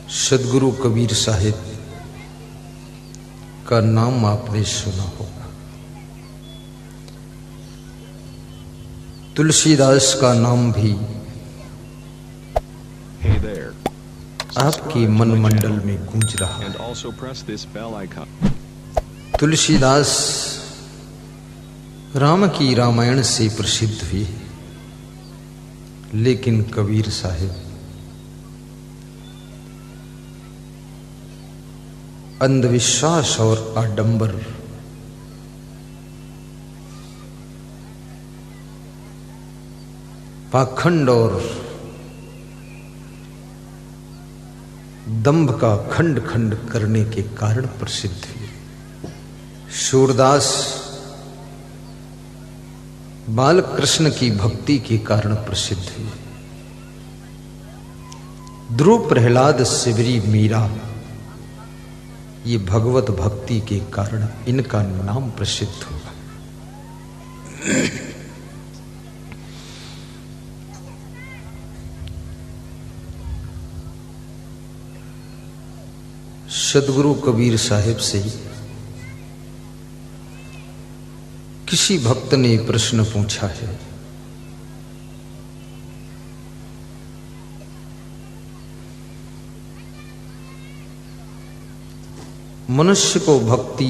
सदगुरु कबीर साहिब का नाम आपने सुना होगा। तुलसीदास का नाम भी आपके मन मंडल में गूंज रहा है। तुलसीदास राम की रामायण से प्रसिद्ध हुए, लेकिन कबीर साहिब अंधविश्वास और आडंबर, पाखंड और दंभ का खंड खंड करने के कारण प्रसिद्ध हुए। सूरदास बाल कृष्ण की भक्ति के कारण प्रसिद्ध हुए। ध्रुव, प्रहलाद, शिवरी, मीरा, ये भगवत भक्ति के कारण इनका नाम प्रसिद्ध हुआ। सदगुरु कबीर साहिब से किसी भक्त ने प्रश्न पूछा है, मनुष्य को भक्ति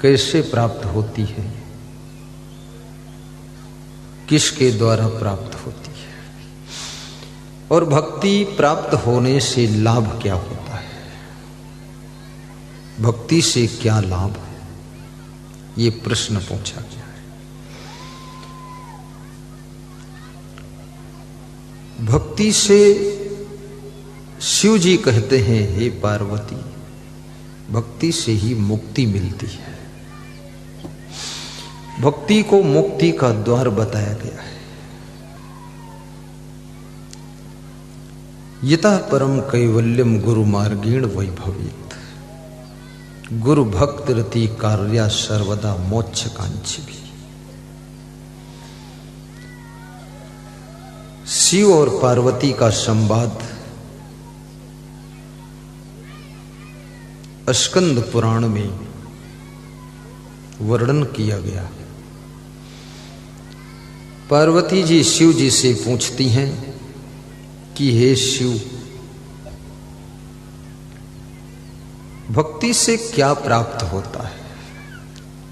कैसे प्राप्त होती है, किसके द्वारा प्राप्त होती है, और भक्ति प्राप्त होने से लाभ क्या होता है, भक्ति से क्या लाभ है, ये प्रश्न पूछा गया है। भक्ति से शिव जी कहते हैं, हे पार्वती, भक्ति से ही मुक्ति मिलती है। भक्ति को मुक्ति का द्वार बताया गया है। यतः परम कैवल्यम गुरु मार्गेण वैभवेत्, गुरु भक्त रति कार्या सर्वदा मोक्ष कांक्षी भी। शिव और पार्वती का संवाद स्कंद पुराण में वर्णन किया गया। पार्वती जी शिव जी से पूछती हैं कि हे शिव, भक्ति से क्या प्राप्त होता है,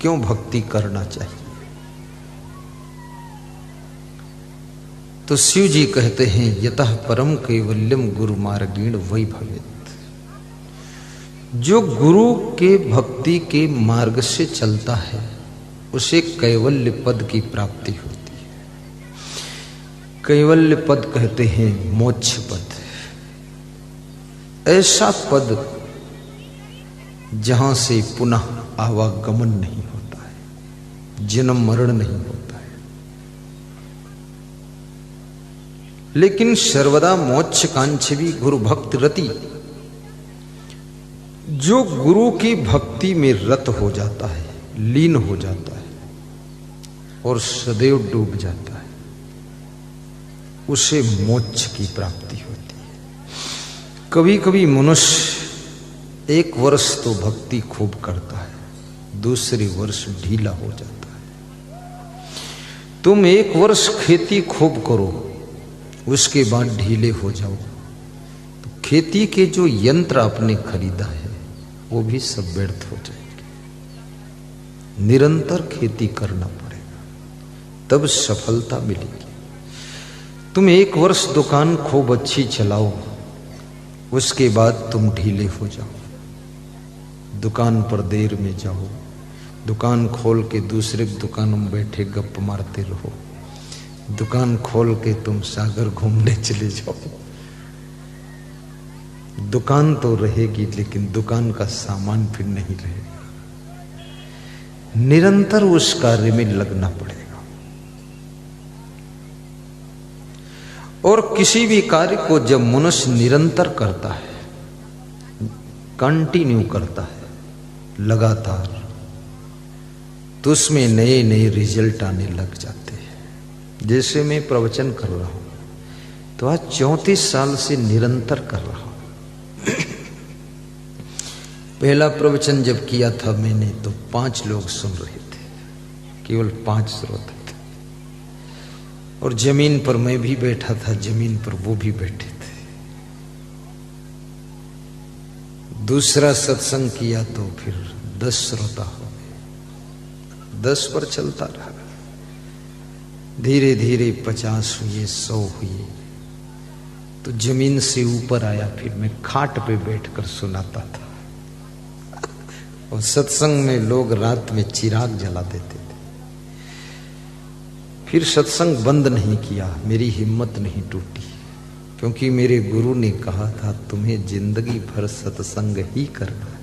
क्यों भक्ति करना चाहिए? तो शिव जी कहते हैं, यतः परम कैवल्यम गुरु मार्गेण वैभवेत्, जो गुरु के भक्ति के मार्ग से चलता है उसे कैवल्य पद की प्राप्ति होती है। कैवल्य पद कहते हैं मोक्ष पद, ऐसा पद जहां से पुनः आवागमन नहीं होता है, जन्म मरण नहीं होता है, लेकिन सर्वदा मोक्ष कांक्षी गुरु भक्त रति, जो गुरु की भक्ति में रत हो जाता है, लीन हो जाता है और सदैव डूब जाता है, उसे मोक्ष की प्राप्ति होती है। कभी कभी मनुष्य एक वर्ष तो भक्ति खूब करता है, दूसरे वर्ष ढीला हो जाता है। तुम एक वर्ष खेती खूब करो, उसके बाद ढीले हो जाओ, तो खेती के जो यंत्र आपने खरीदा है वो भी सब व्यर्थ हो जाएंगे। निरंतर खेती करना पड़ेगा, तब सफलता मिलेगी। तुम एक वर्ष दुकान खूब अच्छी चलाओ, उसके बाद तुम ढीले हो जाओ, दुकान पर देर में जाओ, दुकान खोल के दूसरे दुकानों में बैठे गप मारते रहो, दुकान खोल के तुम सागर घूमने चले जाओ। दुकान तो रहेगी, लेकिन दुकान का सामान फिर नहीं रहेगा। निरंतर उस कार्य में लगना पड़ेगा। और किसी भी कार्य को जब मनुष्य निरंतर करता है, कंटिन्यू करता है, लगातार, तो उसमें नए नए रिजल्ट आने लग जाते हैं। जैसे मैं प्रवचन कर रहा हूं, तो आज 34 साल से निरंतर कर रहा हूं। पहला प्रवचन जब किया था मैंने तो 5 लोग सुन रहे थे, केवल 5 श्रोता थे, और जमीन पर मैं भी बैठा था, जमीन पर वो भी बैठे थे। दूसरा सत्संग किया तो फिर 10 श्रोता हो गए, 10 पर चलता रहा। धीरे धीरे 50 हुए, 100 हुए, तो जमीन से ऊपर आया। फिर मैं खाट पे बैठकर सुनाता था, और सत्संग में लोग रात में चिराग जला देते थे। फिर सत्संग बंद नहीं किया, मेरी हिम्मत नहीं टूटी, क्योंकि मेरे गुरु ने कहा था तुम्हें जिंदगी भर सत्संग ही करना है।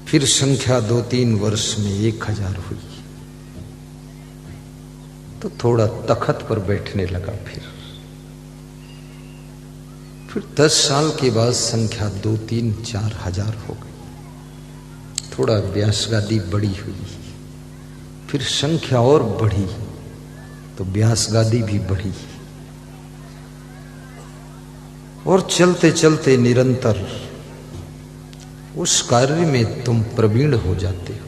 फिर संख्या 2-3 वर्ष में 1000 हुई, तो थोड़ा तखत पर बैठने लगा। फिर 10 साल के बाद संख्या 2-3-4 हजार हो गई। थोड़ा व्यास गादी बड़ी हुई, फिर संख्या और बढ़ी, तो व्यास गादी भी बढ़ी, और चलते चलते निरंतर उस कार्य में तुम प्रवीण हो जाते हो,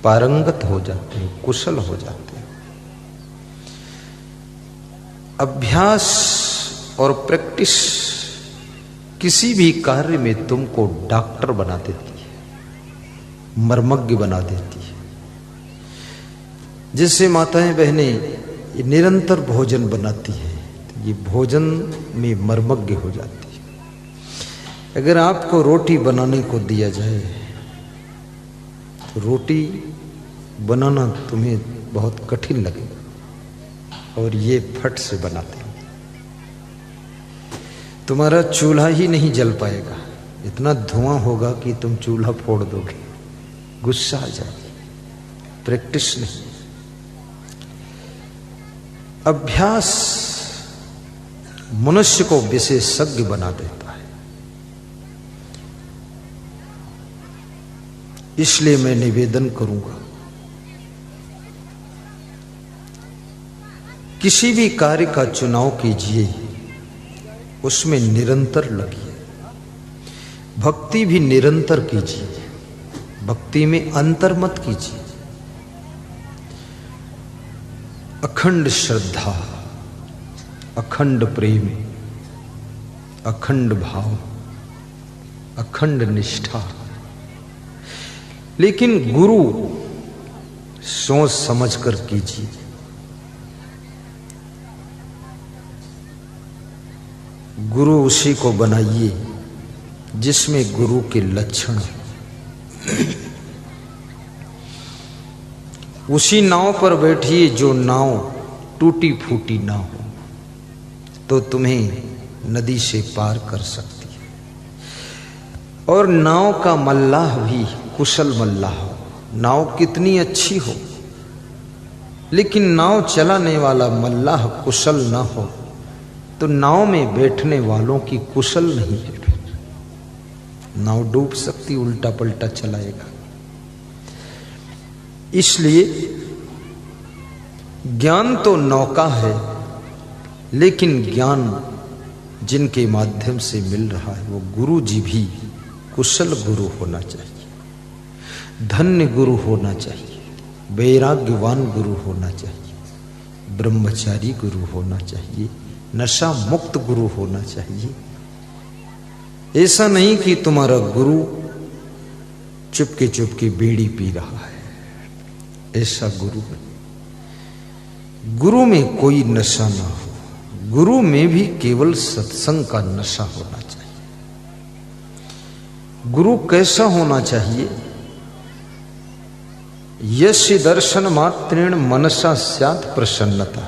पारंगत हो जाते हो, कुशल हो जाते हो। अभ्यास और प्रैक्टिस किसी भी कार्य में तुमको डॉक्टर बना देती है, मर्मज्ञ बना देती है। जिससे माताएं बहनें निरंतर भोजन बनाती है, ये भोजन में मर्मज्ञ हो जाती है। अगर आपको रोटी बनाने को दिया जाए तो रोटी बनाना तुम्हें बहुत कठिन लगेगा, और ये फट से बनाते हैं। तुम्हारा चूल्हा ही नहीं जल पाएगा, इतना धुआं होगा कि तुम चूल्हा फोड़ दोगे, गुस्सा आ जाएगी। प्रैक्टिस नहीं, अभ्यास मनुष्य को विशेषज्ञ बना देता है। इसलिए मैं निवेदन करूंगा, किसी भी कार्य का चुनाव कीजिए, उसमें निरंतर लगिए। भक्ति भी निरंतर कीजिए, भक्ति में अंतर मत कीजिए। अखंड श्रद्धा, अखंड प्रेम, अखंड भाव, अखंड निष्ठा। लेकिन गुरु सोच समझ कर कीजिए। गुरु उसी को बनाइए जिसमें गुरु के लक्षण हैं। उसी नाव पर बैठिए जो नाव टूटी फूटी ना हो, तो तुम्हें नदी से पार कर सकती है। और नाव का मल्लाह भी कुशल मल्लाह हो। नाव कितनी अच्छी हो, लेकिन नाव चलाने वाला मल्लाह कुशल ना हो, तो नाव में बैठने वालों की कुशल नहीं है। नाव डूब सकती, उल्टा पलटा चलाएगा। इसलिए ज्ञान तो नौका है, लेकिन ज्ञान जिनके माध्यम से मिल रहा है वो गुरु जी भी कुशल गुरु होना चाहिए, धन्य गुरु होना चाहिए, वैराग्यवान गुरु होना चाहिए, ब्रह्मचारी गुरु होना चाहिए, नशा मुक्त गुरु होना चाहिए। ऐसा नहीं कि तुम्हारा गुरु चुपके चुपके बीड़ी पी रहा है, ऐसा गुरु नहीं। गुरु में कोई नशा ना हो, गुरु में भी केवल सत्संग का नशा होना चाहिए। गुरु कैसा होना चाहिए? यस्य दर्शन मात्रेण मनसा स्यात् प्रसन्नता,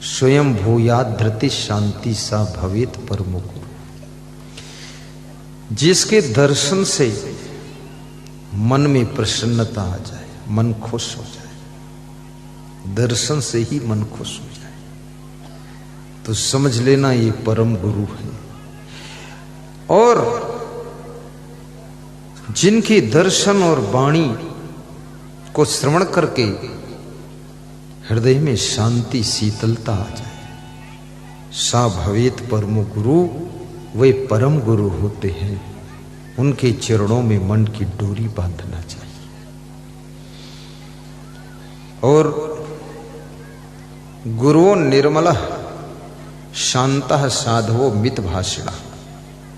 स्वयं भूयात् धृति शांति सा भवेत परमो गुरु। जिसके दर्शन से मन में प्रसन्नता आ जाए, मन खुश हो जाए, दर्शन से ही मन खुश हो जाए, तो समझ लेना ये परम गुरु है। और जिनके दर्शन और वाणी को श्रवण करके हृदय में शांति शीतलता आ जाए। सा भवेत परमो गुरु, वे परम गुरु होते हैं, उनके चरणों में मन की डोरी बांधना चाहिए। और गुरुओ निर्मलः शांतः साधवो मित भाषिणः,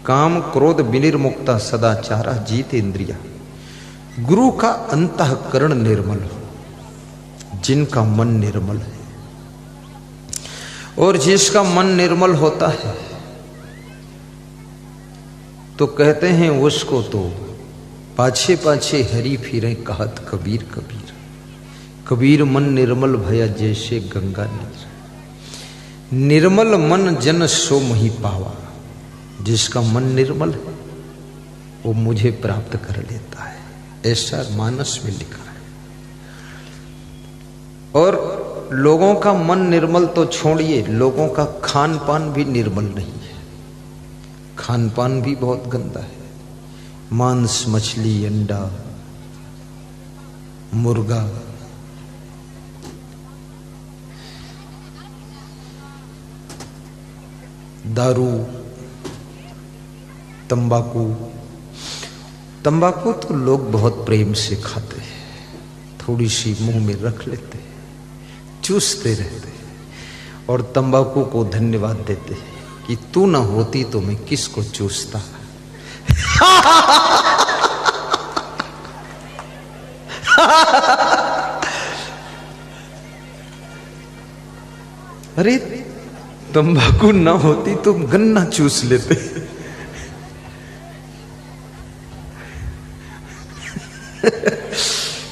काम क्रोध विनिर्मुक्ता सदाचारा जीत इंद्रिया। गुरु का अंतःकरण निर्मल हो, जिनका मन निर्मल है। और जिसका मन निर्मल होता है तो कहते हैं उसको तो पाछे पाछे हरी फिरे कहत कबीर कबीर। कबीर मन निर्मल भया जैसे गंगा नीर। निर्मल मन जन सो मोहि पावा। जिसका मन निर्मल है वो मुझे प्राप्त कर लेता है, ऐसा मानस में लिखा है। और लोगों का मन निर्मल तो छोड़िए, लोगों का खान पान भी निर्मल नहीं है। खान पान भी बहुत गंदा है। मांस, मछली, अंडा, मुर्गा, दारू, तंबाकू। तंबाकू तो लोग बहुत प्रेम से खाते हैं, थोड़ी सी मुंह में रख लेते हैं, चूसते रहते हैं और तंबाकू को धन्यवाद देते हैं कि तू ना होती तो मैं किसको चूसता। अरे तंबाकू ना होती तो गन्ना चूस लेते।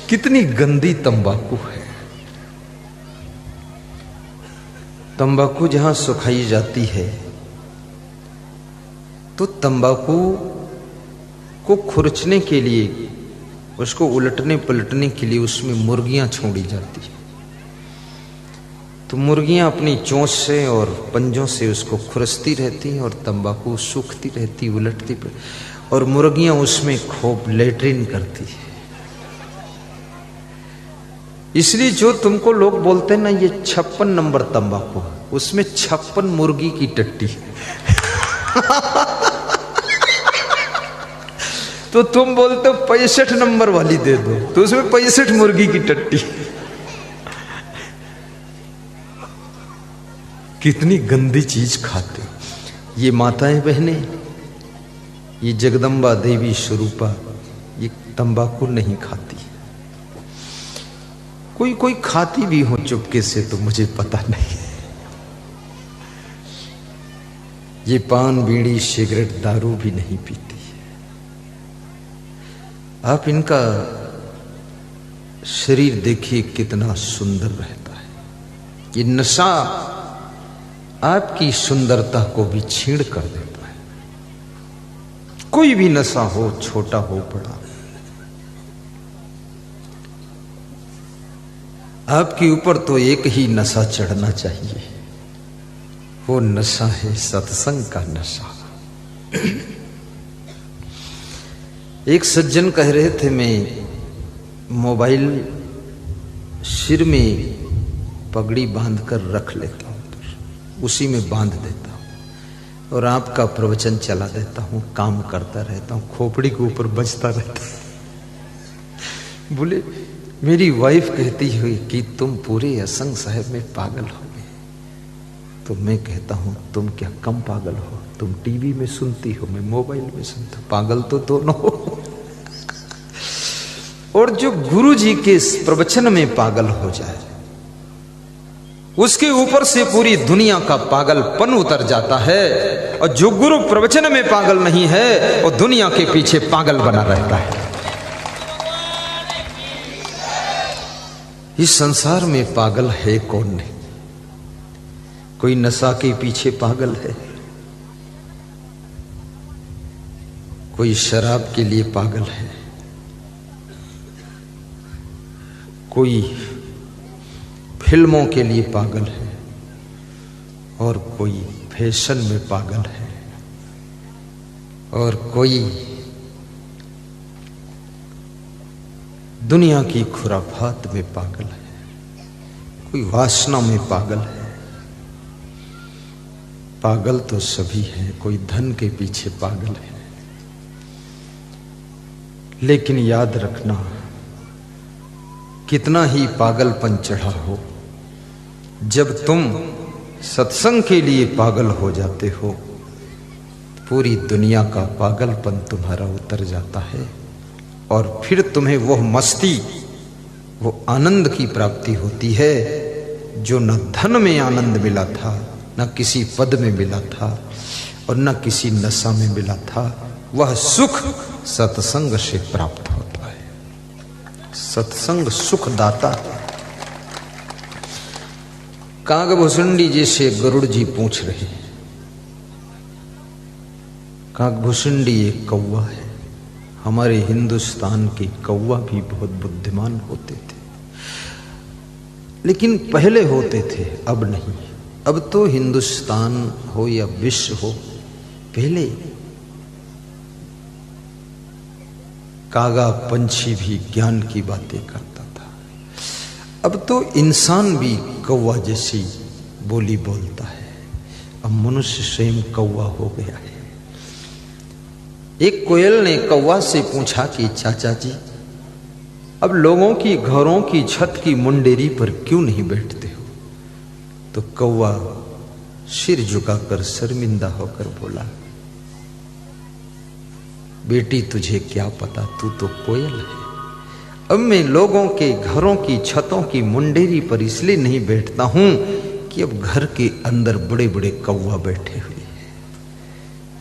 कितनी गंदी तंबाकू है। तंबाकू जहां सुखाई जाती है तो तंबाकू को खुरचने के लिए, उसको उलटने पलटने के लिए उसमें मुर्गियां छोड़ी जाती है। तो मुर्गियां अपनी चोंच से और पंजों से उसको खुरसती रहती हैं और तंबाकू सूखती रहती, उलटती, और मुर्गियां उसमें खूब लेट्रिन करती है। इसलिए जो तुमको लोग बोलते हैं ना ये 56 नंबर तंबाकू, उसमें 56 मुर्गी की टट्टी। तो तुम बोलते हो 65 नंबर वाली दे दो, तो उसमें 65 मुर्गी की टट्टी। कितनी गंदी चीज खाते हो। ये माताएं बहनें, ये जगदम्बा देवी स्वरूपा, ये तंबाकू नहीं खाती। कोई खाती भी हो चुपके से तो मुझे पता नहीं। ये पान, बीड़ी, सिगरेट, दारू भी नहीं पीती है। आप इनका शरीर देखिए कितना सुंदर रहता है। ये नशा आपकी सुंदरता को भी छीण कर देता है। कोई भी नशा हो, छोटा हो बड़ा, आपके ऊपर तो एक ही नशा चढ़ना चाहिए, वो नशा है सत्संग का नशा। एक सज्जन कह रहे थे मैं मोबाइल सिर में पगड़ी बांधकर रख लेता हूं, उसी में बांध देता हूं और आपका प्रवचन चला देता हूं, काम करता रहता हूं, खोपड़ी के ऊपर बजता रहता है। बोले मेरी वाइफ कहती हुई कि तुम पूरे असंग साहब में पागल हो गए। तो मैं कहता हूं तुम क्या कम पागल हो? तुम टीवी में सुनती हो, मैं मोबाइल में सुनता हूं। पागल तो दोनों हो। और जो गुरु जी के प्रवचन में पागल हो जाए उसके ऊपर से पूरी दुनिया का पागलपन उतर जाता है। और जो गुरु प्रवचन में पागल नहीं है वो दुनिया के पीछे पागल बना रहता है। इस संसार में पागल है कौन नहीं? कोई नशा के पीछे पागल है, कोई शराब के लिए पागल है, कोई फिल्मों के लिए पागल है और कोई फैशन में पागल है और कोई दुनिया की खुराफात में पागल है, कोई वासना में पागल है। पागल तो सभी हैं, कोई धन के पीछे पागल है। लेकिन याद रखना, कितना ही पागलपन चढ़ा हो, जब तुम सत्संग के लिए पागल हो जाते हो, पूरी दुनिया का पागलपन तुम्हारा उतर जाता है और फिर तुम्हें वो मस्ती, वो आनंद की प्राप्ति होती है जो न धन में आनंद मिला था, न किसी पद में मिला था और न किसी नशा में मिला था। वह सुख सत्संग से प्राप्त होता है। सत्संग सुख दाता है। कागभूषुंडी जी से गरुड़ जी पूछ रहे हैं। कागभूषुंडी एक कौवा है। हमारे हिंदुस्तान के कौवा भी बहुत बुद्धिमान होते थे, लेकिन पहले होते थे, अब नहीं। अब तो हिंदुस्तान हो या विश्व हो, पहले कागा पंछी भी ज्ञान की बातें करता था। अब तो इंसान भी कौवा जैसी बोली बोलता है। अब मनुष्य स्वयं कौवा हो गया है। एक कोयल ने कौवा से पूछा कि चाचा जी, अब लोगों की घरों की छत की मुंडेरी पर क्यों नहीं बैठते हो? तो कौवा सिर झुकाकर शर्मिंदा होकर बोला, बेटी तुझे क्या पता, तू तो कोयल है। अब मैं लोगों के घरों की छतों की मुंडेरी पर इसलिए नहीं बैठता हूं कि अब घर के अंदर बड़े बड़े कौवा बैठे हुए हैं,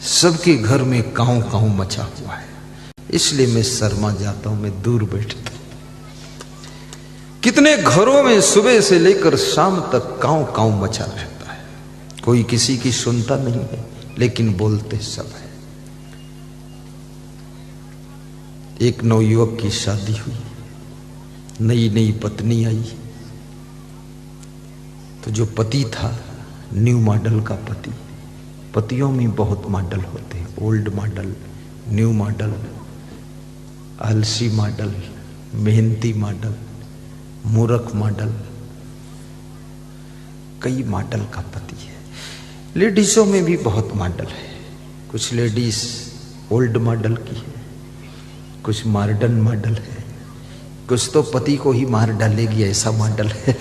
सबके घर में काऊ काऊ मचा हुआ है, इसलिए मैं शर्मा जाता हूं, मैं दूर बैठता हूं। कितने घरों में सुबह से लेकर शाम तक काऊ काऊ मचा रहता है, कोई किसी की सुनता नहीं है, लेकिन बोलते सब है। एक नवयुवक की शादी हुई, नई नई पत्नी आई, तो जो पति था न्यू मॉडल का पति, पतियों में बहुत मॉडल होते हैं, ओल्ड मॉडल, न्यू मॉडल, आलसी मॉडल, मेहनती मॉडल, मूर्ख मॉडल, कई मॉडल का पति है। लेडीजों में भी बहुत मॉडल है। कुछ लेडीज ओल्ड मॉडल की है, कुछ मॉडर्न मॉडल है, कुछ तो पति को ही मार डालेगी ऐसा मॉडल है।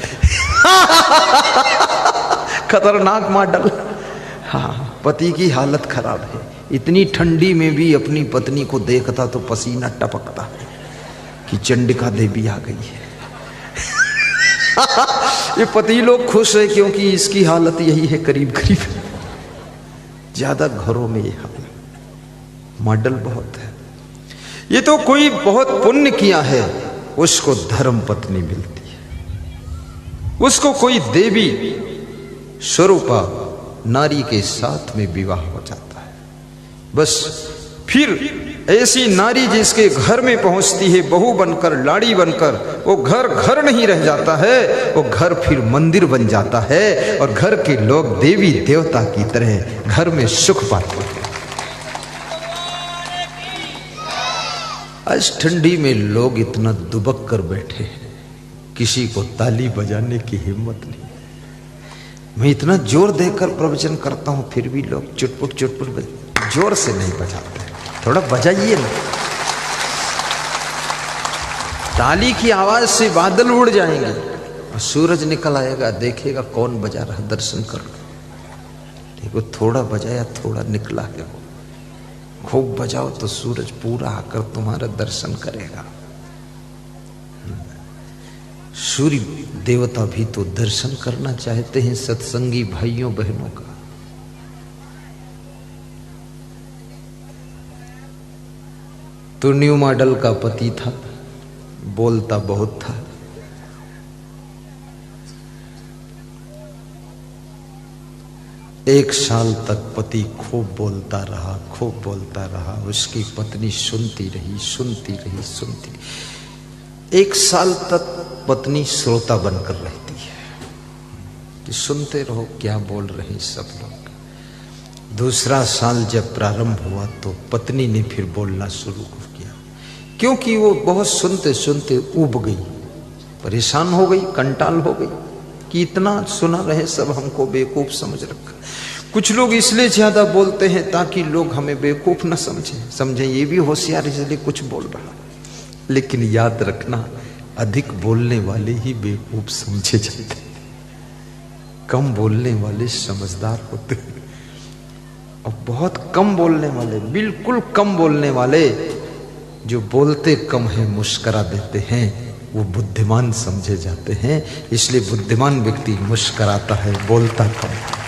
खतरनाक मॉडल। हाँ, पति की हालत खराब है, इतनी ठंडी में भी अपनी पत्नी को देखता तो पसीना टपकता है कि चंडिका देवी आ गई है। ये पति लोग खुश है क्योंकि इसकी हालत यही है करीब करीब। ज्यादा घरों में ये हाल, मॉडल बहुत है। ये तो कोई बहुत पुण्य किया है उसको धर्म पत्नी मिलती है, उसको कोई देवी स्वरूपा नारी के साथ में विवाह हो जाता है। बस फिर ऐसी नारी जिसके घर में पहुंचती है बहू बनकर, लाड़ी बनकर, वो घर घर नहीं रह जाता है, वो घर फिर मंदिर बन जाता है और घर के लोग देवी देवता की तरह घर में सुख पाते हैं। आज ठंडी में लोग इतना दुबक कर बैठे हैं, किसी को ताली बजाने की हिम्मत नहीं। मैं इतना जोर देकर प्रवचन करता हूं, फिर भी लोग चुटपुट चुटपुट जोर से नहीं बजाते। थोड़ा बजाइए ना। ताली की आवाज से बादल उड़ जाएंगे और सूरज निकल आएगा, देखेगा कौन बजा रहा, दर्शन कर। देखो थोड़ा बजाया, थोड़ा निकला है वो। खूब बजाओ तो सूरज पूरा आकर तुम्हारा दर्शन करेगा। सूर्य देवता भी तो दर्शन करना चाहते हैं सत्संगी भाइयों बहनों का। तो न्यू मॉडल का पति था, बोलता बहुत था। एक साल तक पति खूब बोलता रहा, खूब बोलता रहा। उसकी पत्नी सुनती रही, सुनती रही, सुनती रही। एक साल तक पत्नी श्रोता बनकर रहती है कि सुनते रहो क्या बोल रहे सब लोग। दूसरा साल जब प्रारंभ हुआ तो पत्नी ने फिर बोलना शुरू किया, क्योंकि वो बहुत सुनते सुनते ऊब गई, परेशान हो गई, कंटाल हो गई। कि इतना सुना रहे सब हमको बेवकूफ समझ रखा। कुछ लोग इसलिए ज्यादा बोलते हैं ताकि लोग हमें बेवकूफ न समझें ये भी होशियार इसलिए कुछ बोल रहा। लेकिन याद रखना, अधिक बोलने वाले ही बेवकूफ समझे जाते हैं, कम बोलने वाले समझदार होते हैं। और बहुत कम बोलने वाले, बिल्कुल कम बोलने वाले, जो बोलते कम है मुस्करा देते हैं, वो बुद्धिमान समझे जाते हैं। इसलिए बुद्धिमान व्यक्ति मुस्कराता है, बोलता कम है।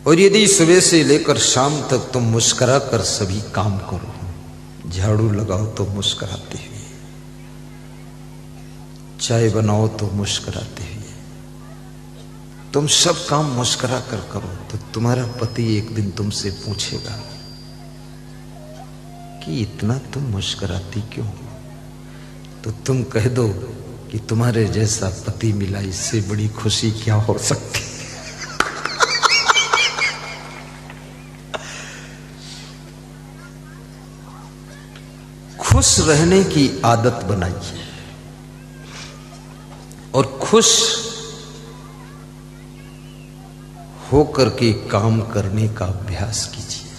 और यदि सुबह से लेकर शाम तक तुम मुस्करा कर सभी काम करो, झाड़ू लगाओ तो मुस्कराते हुए, चाय बनाओ तो मुस्कराते हुए, तुम सब काम मुस्करा कर करो, तो तुम्हारा पति एक दिन तुमसे पूछेगा कि इतना तुम मुस्कराती क्यों? तो तुम कह दो कि तुम्हारे जैसा पति मिला, इससे बड़ी खुशी क्या हो सकती। खुश रहने की आदत बनाइए और खुश होकर के काम करने का अभ्यास कीजिए।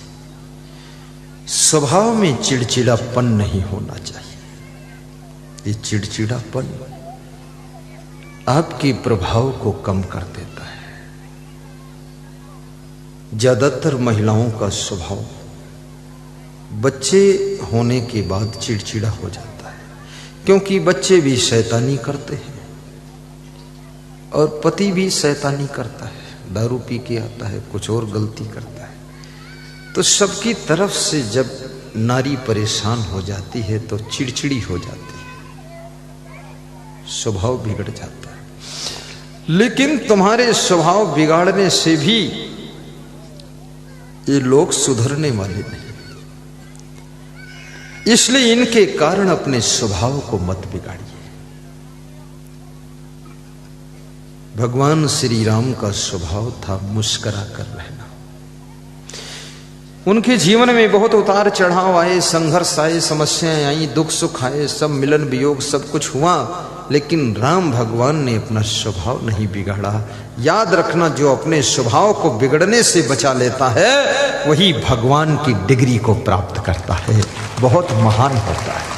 स्वभाव में चिड़चिड़ापन नहीं होना चाहिए। ये चिड़चिड़ापन आपके प्रभाव को कम कर देता है। ज्यादातर महिलाओं का स्वभाव बच्चे होने के बाद चिड़चिड़ा हो जाता है, क्योंकि बच्चे भी शैतानी करते हैं और पति भी शैतानी करता है, दारू पी के आता है, कुछ और गलती करता है। तो सबकी तरफ से जब नारी परेशान हो जाती है तो चिड़चिड़ी हो जाती है, स्वभाव बिगड़ जाता है। लेकिन तुम्हारे स्वभाव बिगाड़ने से भी ये लोग सुधरने वाले नहीं, इसलिए इनके कारण अपने स्वभाव को मत बिगाड़िए। भगवान श्री राम का स्वभाव था मुस्कुरा कर रहना। उनके जीवन में बहुत उतार चढ़ाव आए, संघर्ष आए, समस्याएं आई, दुख सुख आए, सब मिलन वियोग सब कुछ हुआ, लेकिन राम भगवान ने अपना स्वभाव नहीं बिगाड़ा। याद रखना, जो अपने स्वभाव को बिगड़ने से बचा लेता है वही भगवान की डिग्री को प्राप्त करता है, बहुत महान होता है।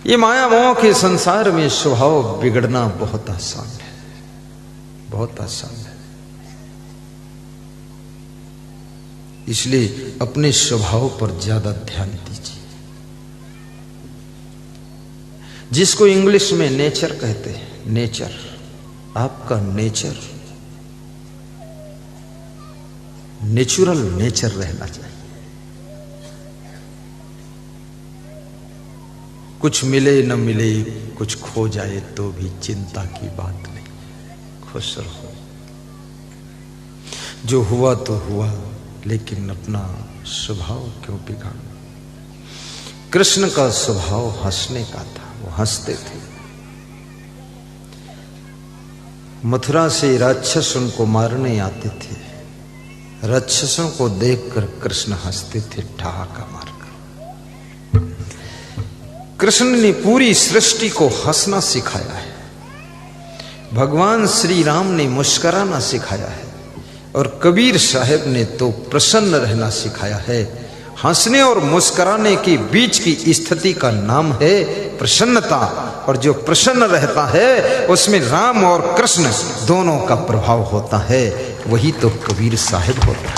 ये माया मोह के संसार में स्वभाव बिगड़ना बहुत आसान है, बहुत आसान है। इसलिए अपने स्वभाव पर ज्यादा ध्यान दीजिए, जिसको इंग्लिश में नेचर कहते हैं। नेचर, आपका नेचर नेचुरल नेचर रहना चाहिए। कुछ मिले न मिले, कुछ खो जाए तो भी चिंता की बात नहीं, खुश रहो। जो हुआ तो हुआ, लेकिन अपना स्वभाव क्यों बिगाड़ो। कृष्ण का स्वभाव हंसने का था, वो हंसते थे। मथुरा से राक्षस उनको मारने आते थे, राक्षसों को देखकर कृष्ण हंसते थे ठहाका मारकर। कृष्ण ने पूरी सृष्टि को हंसना सिखाया है, भगवान श्री राम ने मुस्कुराना सिखाया है, और कबीर साहब ने तो प्रसन्न रहना सिखाया है। हंसने और मुस्कुराने के बीच की स्थिति का नाम है प्रसन्नता, और जो प्रसन्न रहता है उसमें राम और कृष्ण दोनों का प्रभाव होता है, वही तो कबीर साहब होता है।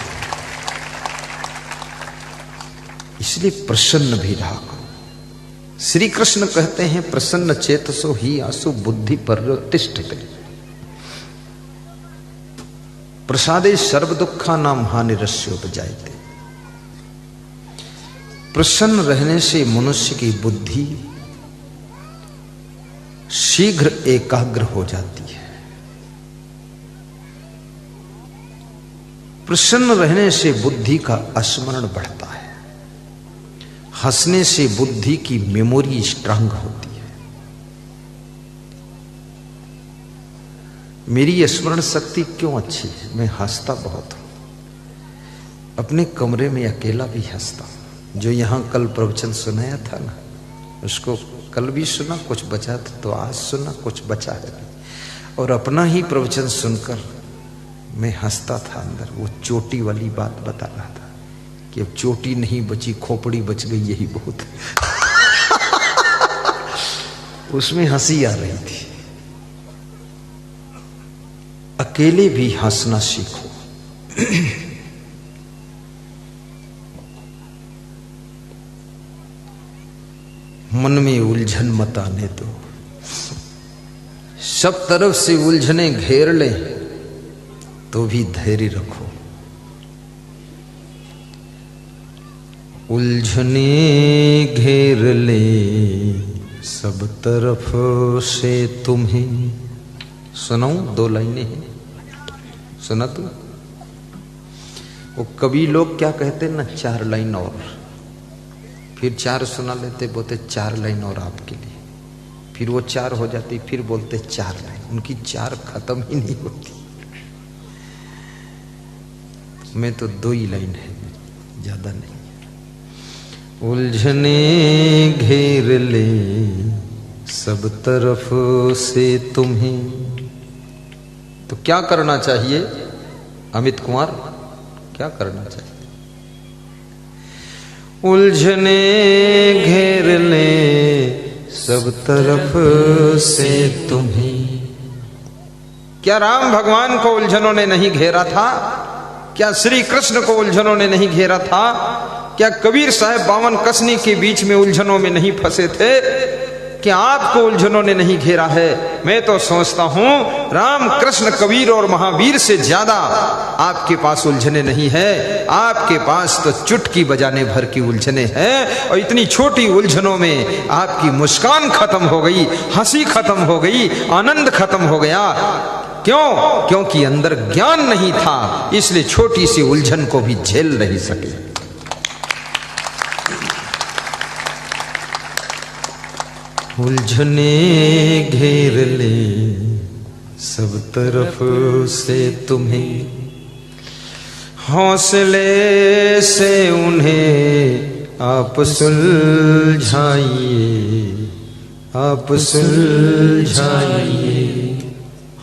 इसलिए प्रसन्न भी रहा करो। श्री कृष्ण कहते हैं, प्रसन्न चेतसो ही आसु बुद्धि पर्योतिष्ठते, प्रसादे सर्व दुखा नाम हानिरस्योपजायते। प्रसन्न रहने से मनुष्य की बुद्धि शीघ्र एकाग्र हो जाती है। प्रसन्न रहने से बुद्धि का स्मरण बढ़ता है। हंसने से बुद्धि की मेमोरी स्ट्रांग होती है। मेरी स्मरण शक्ति क्यों अच्छी है? मैं हंसता बहुत हूं, अपने कमरे में अकेला भी हंसता हूं। जो यहां कल प्रवचन सुनाया था ना, उसको कल भी सुना कुछ बचा था, तो आज सुना कुछ बचा है। और अपना ही प्रवचन सुनकर मैं हंसता था अंदर। वो चोटी वाली बात बता रहा था कि अब चोटी नहीं बची, खोपड़ी बच गई, यही बहुत है। उसमें हंसी आ रही थी। अकेले भी हंसना सीखो। मन में उलझन मत आने दो। सब तरफ से उलझने घेर ले तो भी धैर्य रखो। उलझने घेर ले सब तरफ से तुम्हें। सुनाऊं? 2 लाइनें हैं, सुना तू? वो कवि लोग क्या कहते हैं ना, 4 लाइन और, फिर 4 सुना लेते, बोलते 4 लाइन और आपके लिए, फिर वो 4 हो जाती, फिर बोलते 4 लाइन। उनकी 4 खत्म ही नहीं होती। मैं तो 2 ही लाइन है, ज्यादा नहीं। उलझने घेर ले सब तरफ से तुम्हें। तो क्या करना चाहिए अमित कुमार, क्या करना चाहिए? उलझने घेर ले सब तरफ से तुम्हें। क्या राम भगवान को उलझनों ने नहीं घेरा था? क्या श्री कृष्ण को उलझनों ने नहीं घेरा था? क्या कबीर साहब 52 कसनी के बीच में उलझनों में नहीं फंसे थे? क्या आपको उलझनों ने नहीं घेरा है? मैं तो सोचता हूं राम कृष्ण कबीर और महावीर से ज्यादा आपके पास उलझने नहीं है। आपके पास तो चुटकी बजाने भर की उलझने हैं, और इतनी छोटी उलझनों में आपकी मुस्कान खत्म हो गई, हंसी खत्म हो गई, आनंद खत्म हो गया। क्यों? क्योंकि अंदर ज्ञान नहीं था, इसलिए छोटी सी उलझन को भी झेल नहीं सके। उलझने घेर ले सब तरफ से तुम्हें। हौसले से उन्हें आप सुलझाइए, आप सुलझाइए।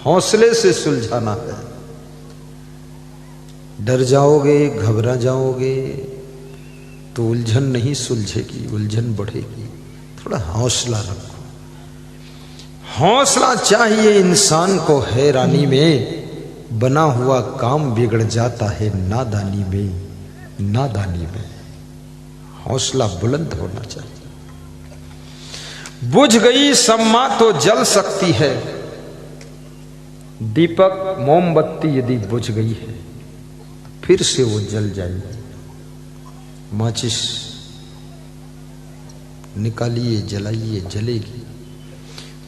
हौसले से सुलझाना है। डर जाओगे, घबरा जाओगे तो उलझन नहीं सुलझेगी, उलझन बढ़ेगी। थोड़ा हौसला रखो। हौसला चाहिए इंसान को। हैरानी में बना हुआ काम बिगड़ जाता है नादानी में, नादानी में। हौसला बुलंद होना चाहिए। बुझ गई सम्मा तो जल सकती है। दीपक मोमबत्ती यदि बुझ गई है फिर से वो जल जाएगी। माचिस निकालिए, जलाइए, जलेगी।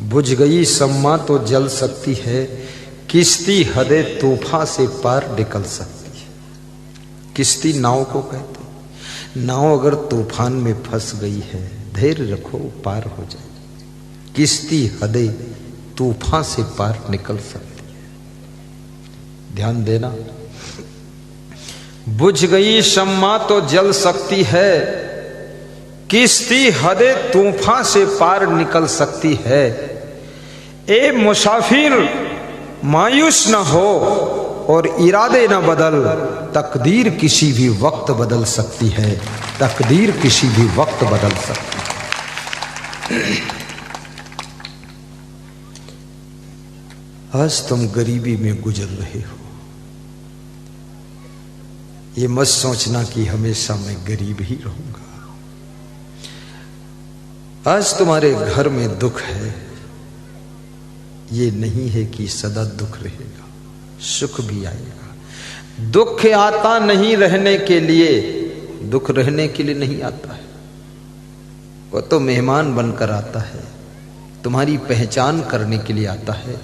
बुझ गई सम्मा तो जल सकती है। किश्ती हदे तूफान से पार निकल सकती है। किश्ती नाव को कहते हैं। नाव अगर तूफान में फंस गई है, धैर्य रखो, पार हो जाए। किश्ती हदे तूफान से पार निकल सकती है। ध्यान देना। बुझ गई सम्मा तो जल सकती है। किश्ती हदे तूफान से पार निकल सकती है। ए मुसाफिर मायूस न हो और इरादे न बदल। तकदीर किसी भी वक्त बदल सकती है। तकदीर किसी भी वक्त बदल सकती है। आज तुम गरीबी में गुजर रहे हो। ये मत सोचना कि हमेशा मैं गरीब ही रहूंगा। आज तुम्हारे घर में दुख है, ये नहीं है कि सदा दुख रहेगा, सुख भी आएगा। दुख आता नहीं रहने के लिए, दुख रहने के लिए नहीं आता है। वो तो मेहमान बनकर आता है, तुम्हारी पहचान करने के लिए आता है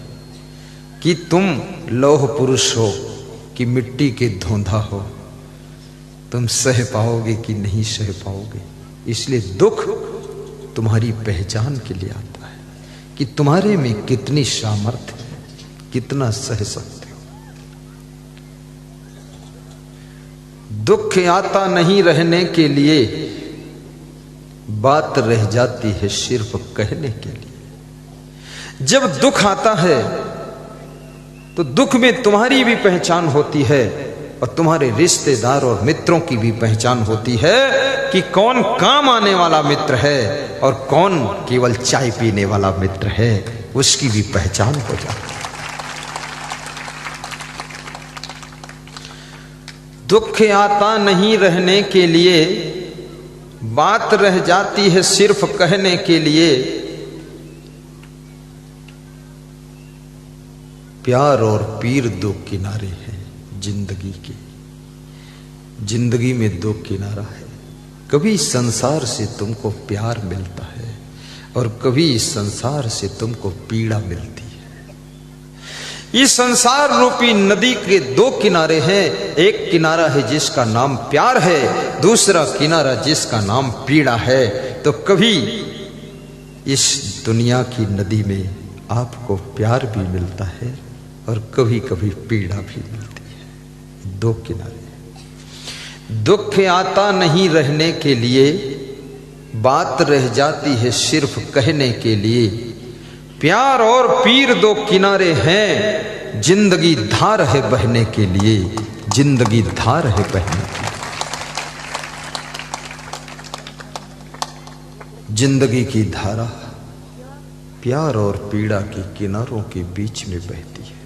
कि तुम लौह पुरुष हो कि मिट्टी के धोंधा हो। तुम सह पाओगे कि नहीं सह पाओगे। इसलिए दुख तुम्हारी पहचान के लिए आता है कि तुम्हारे में कितनी सामर्थ्य है, कितना सह सकते हो। दुख आता नहीं रहने के लिए बात रह जाती है सिर्फ कहने के लिए। जब दुख आता है तो दुख में तुम्हारी भी पहचान होती है और तुम्हारे रिश्तेदार और मित्रों की भी पहचान होती है कि कौन काम आने वाला मित्र है और कौन केवल चाय पीने वाला मित्र है, उसकी भी पहचान हो जाती है। दुख आता नहीं रहने के लिए, बात रह जाती है सिर्फ कहने के लिए। प्यार और पीर दो किनारे हैं जिंदगी के। जिंदगी में दो किनारा है। कभी संसार से तुमको प्यार मिलता है और कभी इस संसार से तुमको पीड़ा मिलती है। इस संसार रूपी नदी के दो किनारे हैं। एक किनारा है जिसका नाम प्यार है, दूसरा किनारा जिसका नाम पीड़ा है। तो कभी इस दुनिया की नदी में आपको प्यार भी मिलता है और कभी कभी पीड़ा भी मिलती है। दो किनारे। दुख आता नहीं रहने के लिए, बात रह जाती है सिर्फ कहने के लिए। प्यार और पीर दो किनारे हैं, जिंदगी धार है बहने के लिए। जिंदगी धार है बहने के लिए। जिंदगी की धारा प्यार और पीड़ा के किनारों के बीच में बहती है।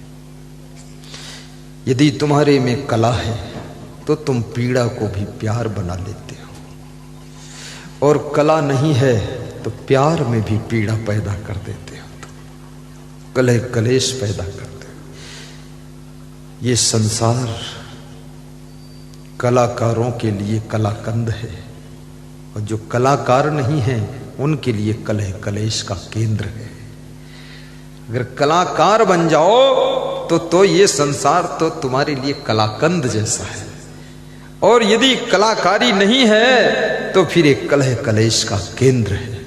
यदि तुम्हारे में कला है तो तुम पीड़ा को भी प्यार बना लेते हो, और कला नहीं है तो प्यार में भी पीड़ा पैदा कर देते हो, कलह कलेश पैदा करते हो। ये संसार कलाकारों के लिए कलाकंद है, और जो कलाकार नहीं है उनके लिए कलह कलेश का केंद्र है। अगर कलाकार बन जाओ तो ये संसार तो तुम्हारे लिए कलाकंद जैसा है, और यदि कलाकारी नहीं है तो फिर एक कलह कलेश का केंद्र है।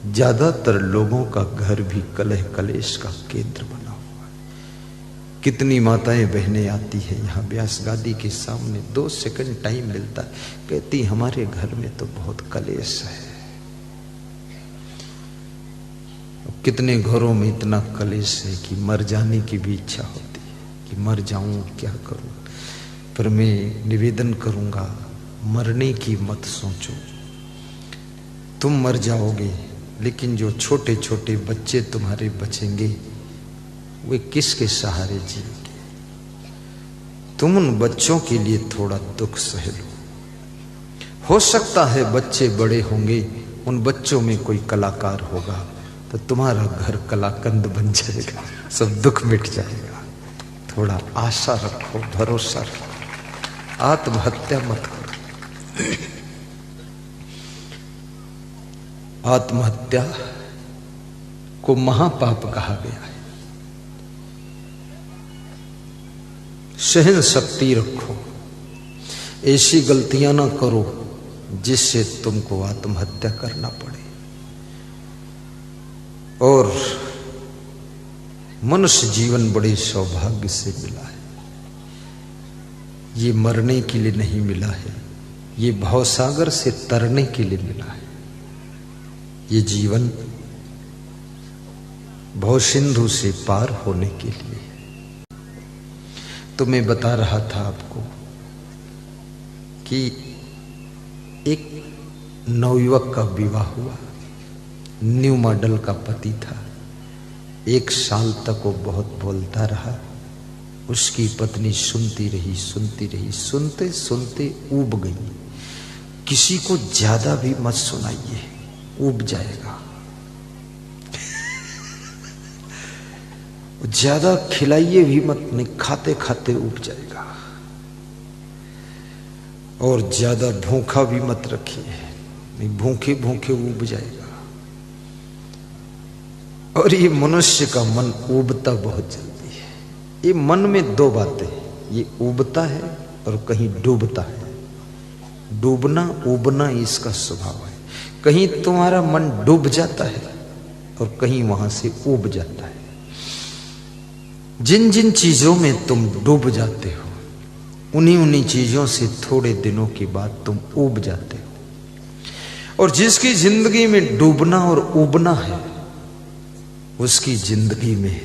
ज्यादातर लोगों का घर भी कलह कलेश का केंद्र बना हुआ है। कितनी माताएं बहनें आती हैं यहाँ व्यास गादी के सामने, 2 सेकंड टाइम मिलता है, कहती हमारे घर में तो बहुत कलेश है। कितने घरों में इतना कलेश है कि मर जाने की भी इच्छा होती है कि मर जाऊं, क्या करूं। पर मैं निवेदन करूंगा, मरने की मत सोचो। तुम मर जाओगे, लेकिन जो छोटे छोटे बच्चे तुम्हारे बचेंगे वे किसके सहारे जिएंगे। तुम उन बच्चों के लिए थोड़ा दुख सह लो। हो सकता है बच्चे बड़े होंगे, उन बच्चों में कोई कलाकार होगा तो तुम्हारा घर कलाकंद बन जाएगा, सब दुख मिट जाएगा। थोड़ा आशा रखो, भरोसा रखो, आत्महत्या मत करो। आत्महत्या को महापाप कहा गया है। सहन शक्ति रखो, ऐसी गलतियां ना करो जिससे तुमको आत्महत्या करना पड़े। और मनुष्य जीवन बड़े सौभाग्य से मिला है। ये मरने के लिए नहीं मिला है, ये भवसागर से तरने के लिए मिला है। ये जीवन भवसिंधु से पार होने के लिए। तो मैं बता रहा था आपको कि एक नवयुवक का विवाह हुआ। न्यू मॉडल का पति था। 1 साल तक वो बहुत बोलता रहा। उसकी पत्नी सुनती रही, सुनते सुनते ऊब गई। किसी को ज्यादा भी मत सुनाइए, ऊब जाएगा। ज्यादा खिलाइए भी मत, नहीं खाते खाते ऊब जाएगा। और ज्यादा भूखा भी मत रखिए, नहीं भूखे भूखे ऊब जाएगा। और ये मनुष्य का मन ऊबता बहुत जल्दी है। ये मन में 2 बातें, ये ऊबता है और कहीं डूबता है। डूबना ऊबना इसका स्वभाव है। कहीं तुम्हारा मन डूब जाता है और कहीं वहां से ऊब जाता है। जिन जिन चीजों में तुम डूब जाते हो, उन्हीं चीजों से थोड़े दिनों के बाद तुम ऊब जाते हो। और जिसकी जिंदगी में डूबना और उबना है, उसकी जिंदगी में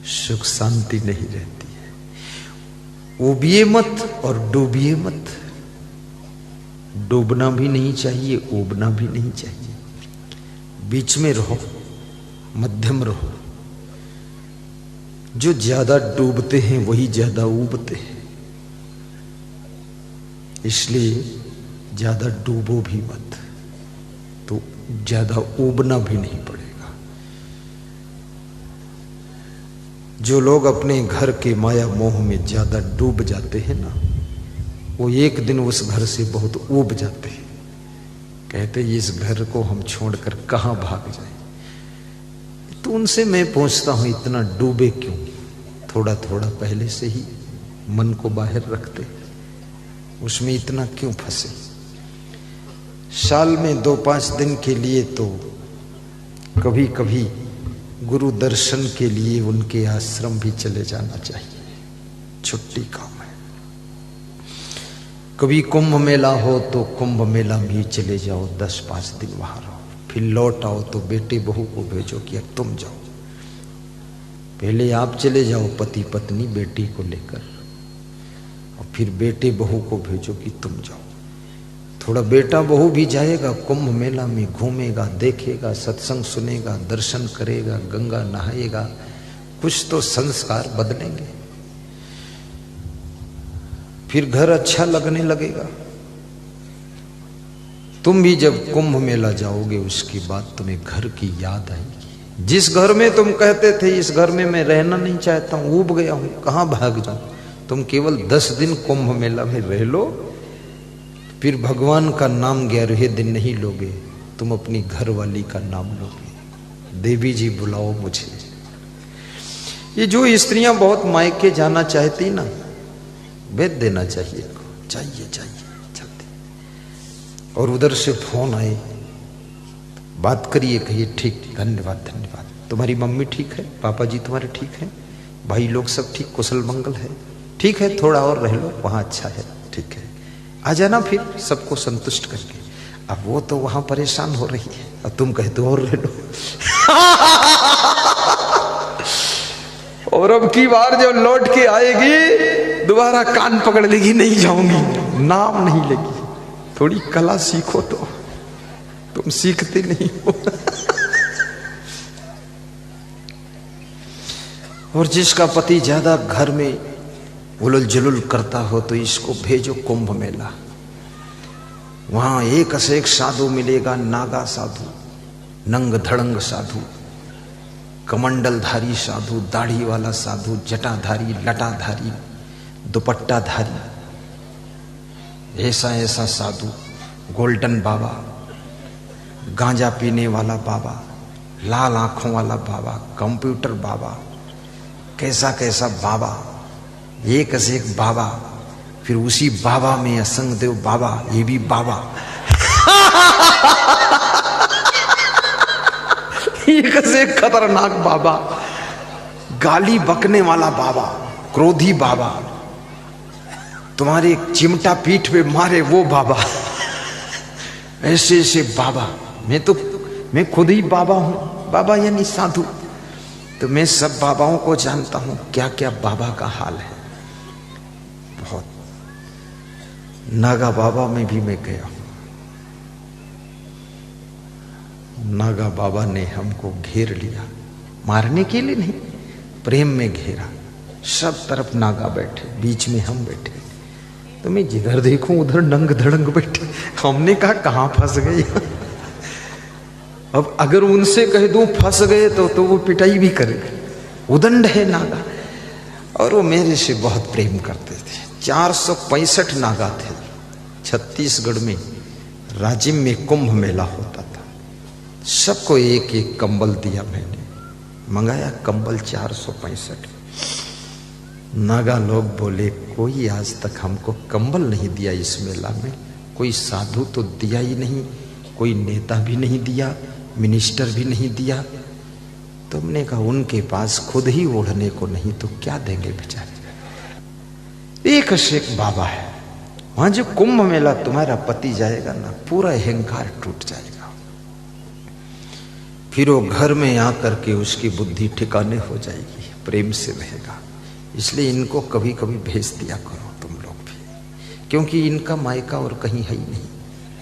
सुख शांति नहीं रहती है। उबिए मत और डूबिए मत। डूबना भी नहीं चाहिए, उबना भी नहीं चाहिए, बीच में रहो, मध्यम रहो। जो ज्यादा डूबते हैं वही ज्यादा उबते हैं, इसलिए ज्यादा डूबो भी मत, तो ज्यादा उबना भी नहीं पड़ेगा। जो लोग अपने घर के माया मोह में ज्यादा डूब जाते हैं ना, वो एक दिन उस घर से बहुत उब जाते हैं। कहते इस घर को हम छोड़कर कहां भाग जाएं। तो उनसे मैं पूछता हूं, इतना डूबे क्यों? थोड़ा थोड़ा पहले से ही मन को बाहर रखते, उसमें इतना क्यों फंसे? साल में 2-5 दिन के लिए तो कभी कभी गुरु दर्शन के लिए उनके आश्रम भी चले जाना चाहिए, छुट्टी काम है। कभी कुंभ मेला हो तो कुंभ मेला भी चले जाओ, 10-5 दिन वहां रहो, फिर लौट आओ तो बेटे बहू को भेजो कि अब तुम जाओ। पहले आप चले जाओ पति पत्नी बेटी को लेकर, और फिर बेटे बहू को भेजो कि तुम जाओ। थोड़ा बेटा बहू भी जाएगा कुंभ मेला में, घूमेगा, देखेगा, सत्संग सुनेगा, दर्शन करेगा, गंगा नहाएगा, कुछ तो संस्कार बदलेंगे, फिर घर अच्छा लगने लगेगा। तुम भी जब कुंभ मेला जाओगे उसके बाद तुम्हें घर की याद आएगी। जिस घर में तुम कहते थे इस घर में मैं रहना नहीं चाहता हूं, ऊब गया हूं, कहां भाग जाऊं, तुम केवल 10 दिन कुंभ मेला में रह लो, फिर भगवान का नाम 11वें दिन नहीं लोगे, तुम अपनी घरवाली का नाम लोगे। देवी जी बुलाओ मुझे। ये जो स्त्रियां बहुत मायके जाना चाहती ना, भेज देना चाहिए, चाहिए जल्दी। और उधर से फोन आए, बात करिए, कहिए ठीक, धन्यवाद धन्यवाद। तुम्हारी मम्मी ठीक है, पापा जी तुम्हारे ठीक है, भाई लोग सब ठीक, कुशल मंगल है, ठीक है, थोड़ा और रह लो, वहां अच्छा है, ठीक है, आ जाना फिर सबको संतुष्ट करके। अब वो तो वहां परेशान हो रही है और तुम कहते हो और रह लो। और अब की बार जब लौट के आएगी दोबारा कान पकड़ लेगी, नहीं जाऊंगी, नाम नहीं लेगी। थोड़ी कला सीखो, तो तुम सीखते नहीं हो। और जिसका पति ज्यादा घर में उलझ जुलुल करता हो तो इसको भेजो कुंभ मेला। वहां एक से एक साधु मिलेगा, नागा साधु, नंग धड़ंग साधु, कमंडलधारी साधु, दाढ़ी वाला साधु, जटाधारी, लटाधारी, दुपट्टाधारी, ऐसा ऐसा साधु, गोल्डन बाबा, गांजा पीने वाला बाबा, लाल आंखों वाला बाबा, कंप्यूटर बाबा, कैसा कैसा बाबा, एक से एक बाबा। फिर उसी बाबा में असंग देव बाबा, ये भी बाबा। एक से एक खतरनाक बाबा, गाली बकने वाला बाबा, क्रोधी बाबा, तुम्हारे चिमटा पीठ पे मारे वो बाबा, ऐसे ऐसे बाबा। मैं खुद ही बाबा हूं, बाबा यानी साधु। तो मैं सब बाबाओं को जानता हूं क्या क्या बाबा का हाल है। बहुत नागा बाबा में भी मैं गया हूं। नागा बाबा ने हमको घेर लिया, मारने के लिए नहीं, प्रेम में घेरा। सब तरफ नागा बैठे, बीच में हम बैठे। तो मैं जिधर देखूं उधर नंग धड़ंग बैठे। हमने कहा कहां फंस गए। अब अगर उनसे कह दूं फंस गए तो वो पिटाई भी करेंगे, उदंड है नागा। और वो मेरे से बहुत प्रेम करते थे। 465 नागा थे। छत्तीसगढ़ में राजिम में कुंभ मेला होता था। सबको एक एक कंबल दिया, मैंने मंगाया कंबल 465। नागा लोग बोले कोई आज तक हमको कंबल नहीं दिया इस मेला में, कोई साधु तो दिया ही नहीं, कोई नेता भी नहीं दिया, मिनिस्टर भी नहीं दिया। तुमने कहा उनके पास खुद ही ओढ़ने को नहीं तो क्या देंगे बेचारे। एक से एक बाबा है, वहां जो कुंभ मेला तुम्हारा पति जाएगा ना, पूरा अहंकार टूट जाएगा। फिर वो घर में आकर के उसकी बुद्धि ठिकाने हो जाएगी, प्रेम से रहेगा। इसलिए इनको कभी कभी भेज दिया करो तुम लोग भी, क्योंकि इनका मायका और कहीं है ही नहीं।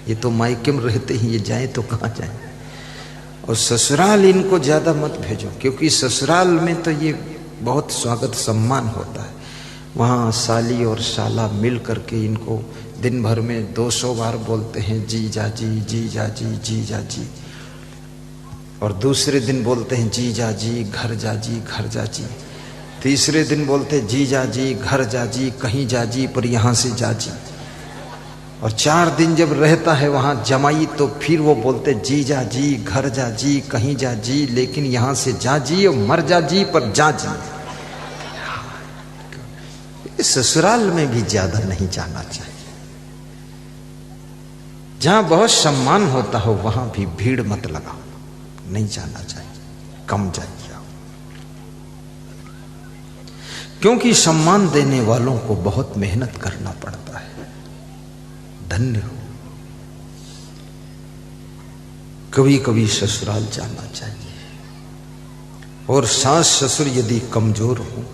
ये तो मायके में रहते ही, ये जाए तो कहाँ जाए। और ससुराल इनको ज्यादा मत भेजो, क्योंकि ससुराल में तो ये बहुत स्वागत सम्मान होता है। वहाँ साली और साला मिल करके इनको दिन भर में 200 बार बोलते हैं जीजा जी, जीजा जी, जीजा जी। और दूसरे दिन बोलते हैं जीजा जी, घर जा जी, घर जा जी। तीसरे दिन बोलते हैं जीजा जी, घर जा जी, कहीं जा जी, पर यहाँ से जा जी। और 4 दिन जब रहता है वहां जमाई, तो फिर वो बोलते जीजा जी, घर जा जी, कहीं जा जी, लेकिन यहां से जा जी, और मर जा जी, पर जा जी। ससुराल में भी ज्यादा नहीं जाना चाहिए। जहां बहुत सम्मान होता हो वहां भी भीड़ मत लगाओ, नहीं जाना चाहिए, कम जाइए। क्योंकि सम्मान देने वालों को बहुत मेहनत करना पड़ता है। धन्य हो। कभी कभी ससुराल जाना चाहिए। और सास ससुर यदि कमजोर हो,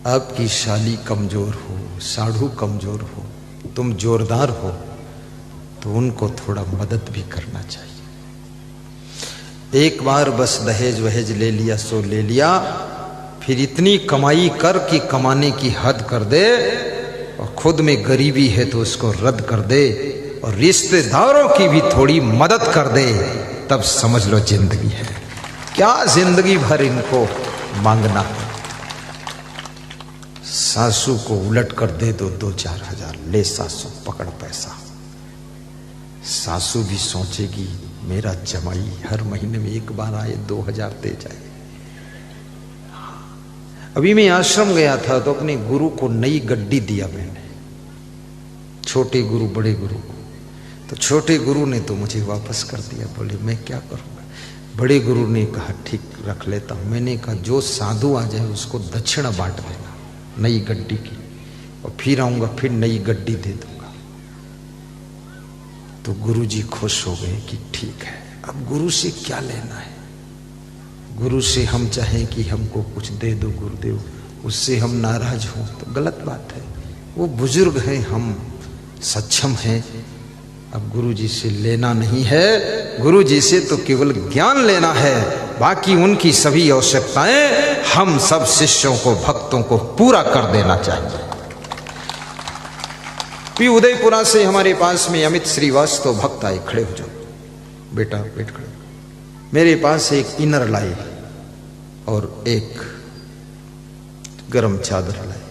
आपकी शाली कमजोर हो, साढ़ू कमजोर हो, तुम जोरदार हो, तो उनको थोड़ा मदद भी करना चाहिए। एक बार बस दहेज वहेज ले लिया सो ले लिया, फिर इतनी कमाई कर कि कमाने की हद कर दे, और खुद में गरीबी है तो उसको रद्द कर दे, और रिश्तेदारों की भी थोड़ी मदद कर दे, तब समझ लो जिंदगी है। क्या जिंदगी भर इनको मांगना है। सासू को उलट कर दे दो 2-4 हजार, ले सासू पकड़ पैसा। सासू भी सोचेगी मेरा जमाई हर महीने में एक बार आए 2000 दे जाए। अभी मैं आश्रम गया था तो अपने गुरु को नई गड्डी दिया मैंने, छोटे गुरु बड़े गुरु को। तो छोटे गुरु ने तो मुझे वापस कर दिया, बोले मैं क्या करूंगा। बड़े गुरु ने कहा ठीक रख लेता हूं। मैंने कहा जो साधु आ जाए उसको दक्षिणा बांट देना नई गड्डी की, और फिर आऊंगा फिर नई गड्डी दे दूंगा। तो गुरुजी खुश हो गए कि ठीक है। अब गुरु से क्या लेना है। गुरु से हम चाहें कि हमको कुछ दे दो गुरुदेव, उससे हम नाराज हों तो गलत बात है। वो बुजुर्ग हैं, हम सक्षम हैं। अब गुरु जी से लेना नहीं है, गुरु जी से तो केवल ज्ञान लेना है। बाकी उनकी सभी आवश्यकताएं हम सब शिष्यों को, भक्तों को पूरा कर देना चाहिए। भी उदयपुरा से हमारे पास में अमित श्रीवास्तव भक्त आए। खड़े हो जाओ बेटा, बैठ खड़े। मेरे पास एक इनर लाए और एक गरम चादर लाए।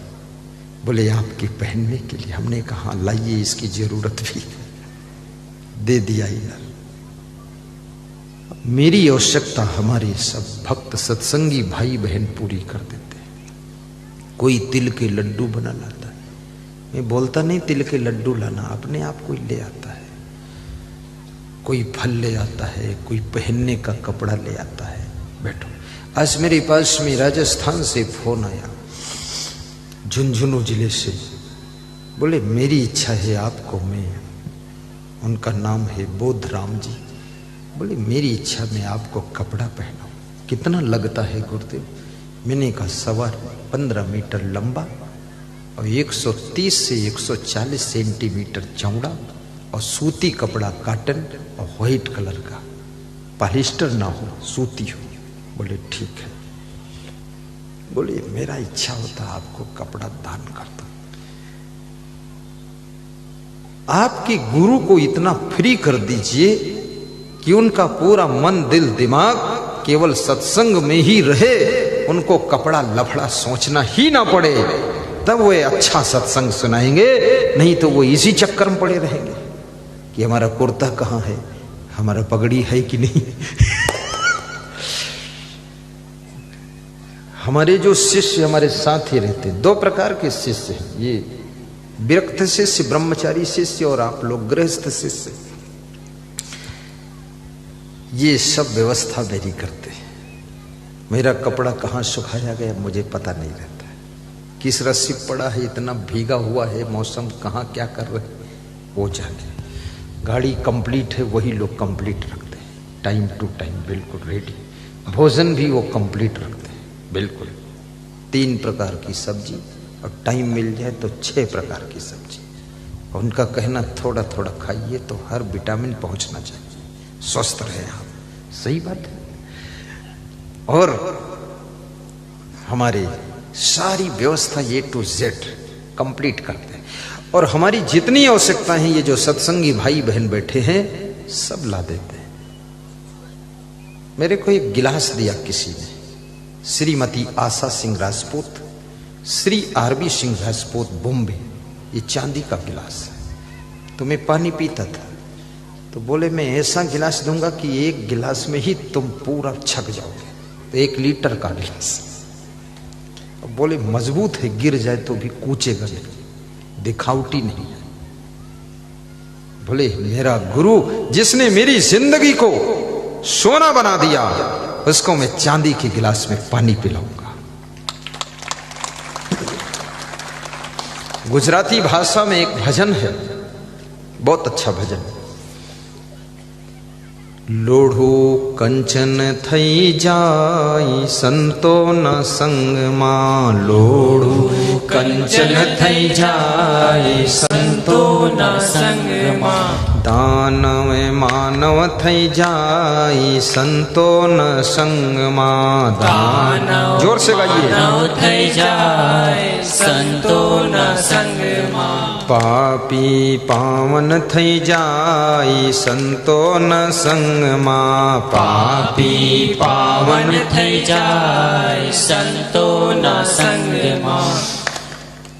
बोले आपकी पहनने के लिए। हमने कहा लाइए, इसकी जरूरत भी। दे दिया इनर। मेरी आवश्यकता हमारे सब भक्त सत्संगी भाई बहन पूरी कर देते हैं। कोई तिल के लड्डू बना लाता है, मैं बोलता नहीं तिल के लड्डू लाना, अपने आप कोई ले आता है। कोई फल ले आता है, कोई पहनने का कपड़ा ले आता है। बैठो। आज मेरे पास में राजस्थान से फोन आया, झुंझुनू जिले से। बोले मेरी इच्छा है आपको, मैं, उनका नाम है बोध राम जी। बोले मेरी इच्छा में आपको कपड़ा पहनाऊं। कितना लगता है गुरुदेव। मैंने कहा 15 मीटर लंबा और 130 से 140 सेंटीमीटर चौड़ा, और सूती कपड़ा, काटन और व्हाइट कलर का, पॉलिस्टर ना हो, सूती हो। बोले ठीक है। बोले मेरा इच्छा होता आपको कपड़ा दान करता। आपके गुरु को इतना फ्री कर दीजिए कि उनका पूरा मन दिल दिमाग केवल सत्संग में ही रहे, उनको कपड़ा लफड़ा सोचना ही ना पड़े, तब वे अच्छा सत्संग सुनाएंगे। नहीं तो वो इसी चक्कर में पड़े रहेंगे कि हमारा कुर्ता कहाँ है, हमारा पगड़ी है कि नहीं। हमारे जो शिष्य हमारे साथ ही रहते, 2 प्रकार के शिष्य हैं। ये विरक्त शिष्य, ब्रह्मचारी शिष्य, और आप लोग गृहस्थ शिष्य। ये सब व्यवस्था मेरी करते हैं। मेरा कपड़ा कहाँ सुखाया गया मुझे पता नहीं रहता है। किस रस्सी पड़ा है, इतना भीगा हुआ है, मौसम कहाँ क्या कर रहे, वो जाने। गाड़ी कंप्लीट है, वही लोग कंप्लीट रखते हैं, टाइम टू टाइम बिल्कुल रेडी। भोजन भी वो कंप्लीट रखते हैं बिल्कुल, 3 प्रकार की सब्जी, और टाइम मिल जाए तो 6 प्रकार की सब्जी। उनका कहना थोड़ा थोड़ा खाइए तो हर विटामिन पहुंचना चाहिए, स्वस्थ रहे आप। सही बात है। और हमारी सारी व्यवस्था A to Z कंप्लीट करते हैं, और हमारी जितनी आवश्यकता है ये जो सत्संगी भाई बहन बैठे हैं सब ला देते हैं। मेरे को एक गिलास दिया किसी ने, श्रीमती आशा सिंह राजपूत, श्री RB सिंह राजपूत, बॉम्बे। ये चांदी का गिलास है। तो मैं पानी पीता था, तो बोले मैं ऐसा गिलास दूंगा कि एक गिलास में ही तुम पूरा छक जाओगे। तो 1 लीटर का गिलास। अब बोले मजबूत है, गिर जाए तो भी कूचेगा नहीं, दिखावटी नहीं है। बोले मेरा गुरु जिसने मेरी जिंदगी को सोना बना दिया, उसको मैं चांदी के गिलास में पानी पिलाऊंगा। गुजराती भाषा में एक भजन है, बहुत अच्छा भजन। लोढ़ो कंचन थई जाई संतो न संग मां, लोढ़ो कंचन थई जाई संतो न संग मां, दानव मानव थई जाई संतो न संग मां, दानव जोर से गाइए, मानव थई जाई संतो न संग मां, पापी पावन थई जाई संतो न संग मां, पापी पावन थई जाई संतो न संग मां,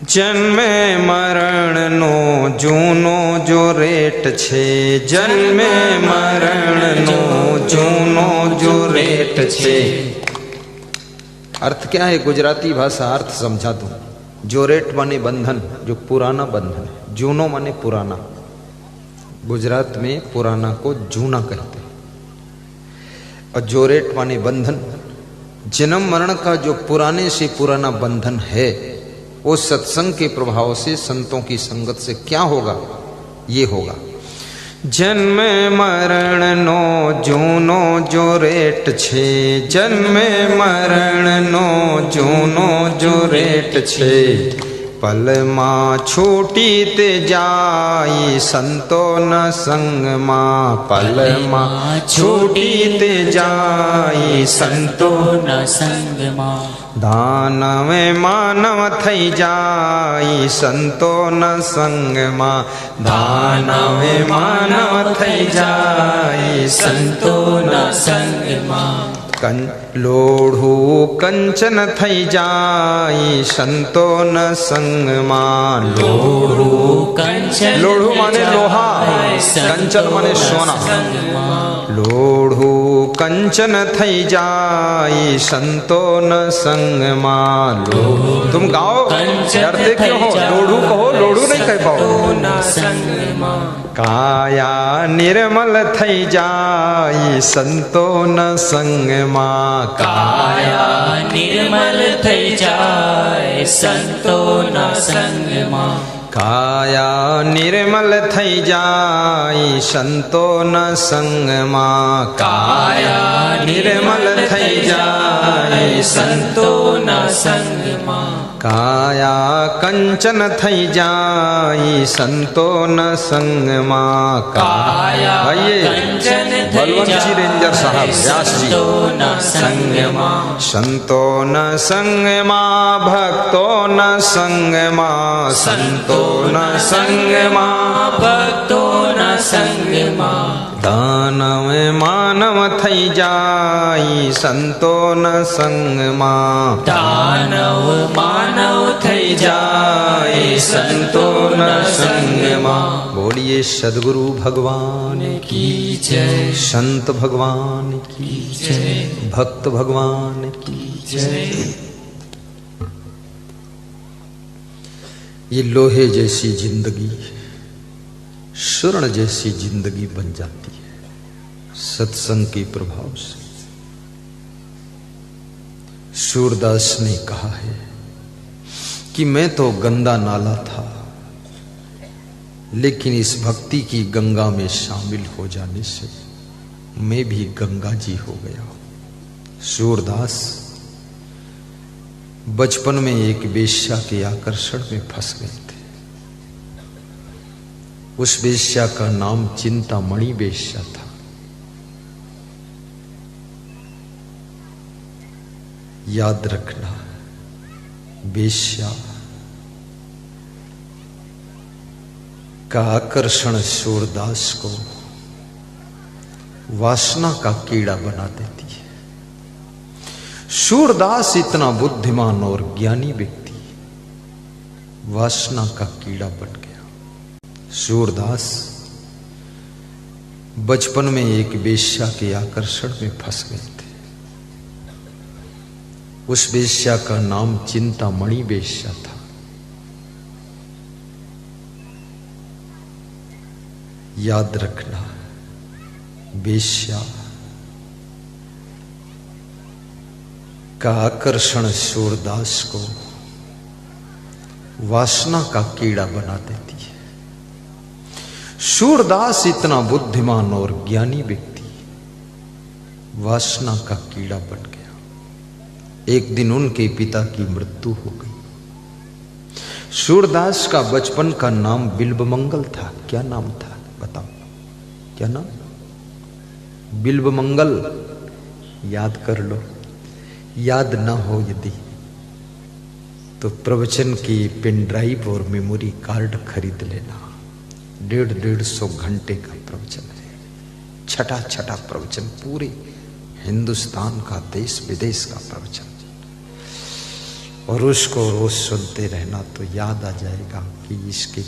जन्मे मरण नो जूनो जो रेट छे, जन्मे मरण नो जूनो जो रेट छे। अर्थ क्या है? गुजराती भाषा अर्थ समझा दूं। जो रेट माने बंधन, जो पुराना बंधन है। जूनो माने पुराना, गुजरात में पुराना को जूना कहते हैं। और जो रेट माने बंधन, जन्म मरण का जो पुराने से पुराना बंधन है, वो सत्संग के प्रभाव से, संतों की संगत से क्या होगा? ये होगा, जन्म मरण नो जूनो जो रेट छे, जन्म मरण नो जूनो जो रेट छे, पल मां छूटी ते जाई संतो न संग मां, पल मां छूटी ते जाई संतो न संग मां, दानव मानव थई जाई संतो न संग मां, दानव मानव थई जाई संतो न संग मां, लोढ़ू कंचन थई जाई संतो न संग मां, लोढ़ू कंचन, लोढ़ू माने लोहा, कंचन माने सोना, लोढ़ू कंचन थई जाई संतो न संग मां, तुम गाओ, डरते क्यों हो? लोढ़ू कहो, लोढ़ू नहीं कह पाओ। काया निर्मल थई जाई संतो न संग मां, काया निर्मल थई जाई संतो न संग मां, काया निर्मल थई जाई संतो न संग मां, काया निर्मल थई जाई संतो न संग मां, काया कंचन थई जाई संतो न संग मां, काया कंचन बलवंत जी रेंजर साहब व्यास जी, संग मां, संतो न संग मां, भक्तो न संग मां, संतो न संग मां, भक्तो न संग मां, दानव मानव थई जाई संतो न संग मां, दानव मानव थई जाई संतो न संग मां। बोलिए सद्गुरु भगवान की जय, संत भगवान की जय, भक्त भगवान की जय। ये लोहे जैसी जिंदगी स्वर्ण जैसी जिंदगी बन जाती है सत्संग के प्रभाव से। सूरदास ने कहा है कि मैं तो गंदा नाला था, लेकिन इस भक्ति की गंगा में शामिल हो जाने से मैं भी गंगा जी हो गया। सूरदास बचपन में एक वेश्या के आकर्षण में फंस गए थे। उस वेश्या का नाम चिंतामणि वेश्या था। याद रखना, वेश्या का आकर्षण सूरदास को वासना का कीड़ा बना देती है। सूरदास इतना बुद्धिमान और ज्ञानी व्यक्ति वासना का कीड़ा बन गया। सूरदास बचपन में एक वेश्या के आकर्षण में फंस गए थे। उस वेश्या का नाम चिंतामणि वेश्या था। याद रखना, वेश्या का आकर्षण सूरदास को वासना का कीड़ा बना देती है। सूरदास इतना बुद्धिमान और ज्ञानी व्यक्ति वासना का कीड़ा बन गया। एक दिन उनके पिता की मृत्यु हो गई। सूरदास का बचपन का नाम बिल्वमंगल था। क्या नाम था बताओ, क्या नाम? बिल्वमंगल। याद कर लो, याद ना हो यदि तो प्रवचन की पेन ड्राइव और मेमोरी कार्ड खरीद लेना। 150 घंटे का प्रवचन है। छठा छठा प्रवचन, पूरे हिंदुस्तान का, देश विदेश का प्रवचन। और उसको रोज सुनते रहना तो याद आ जाएगा कि इसके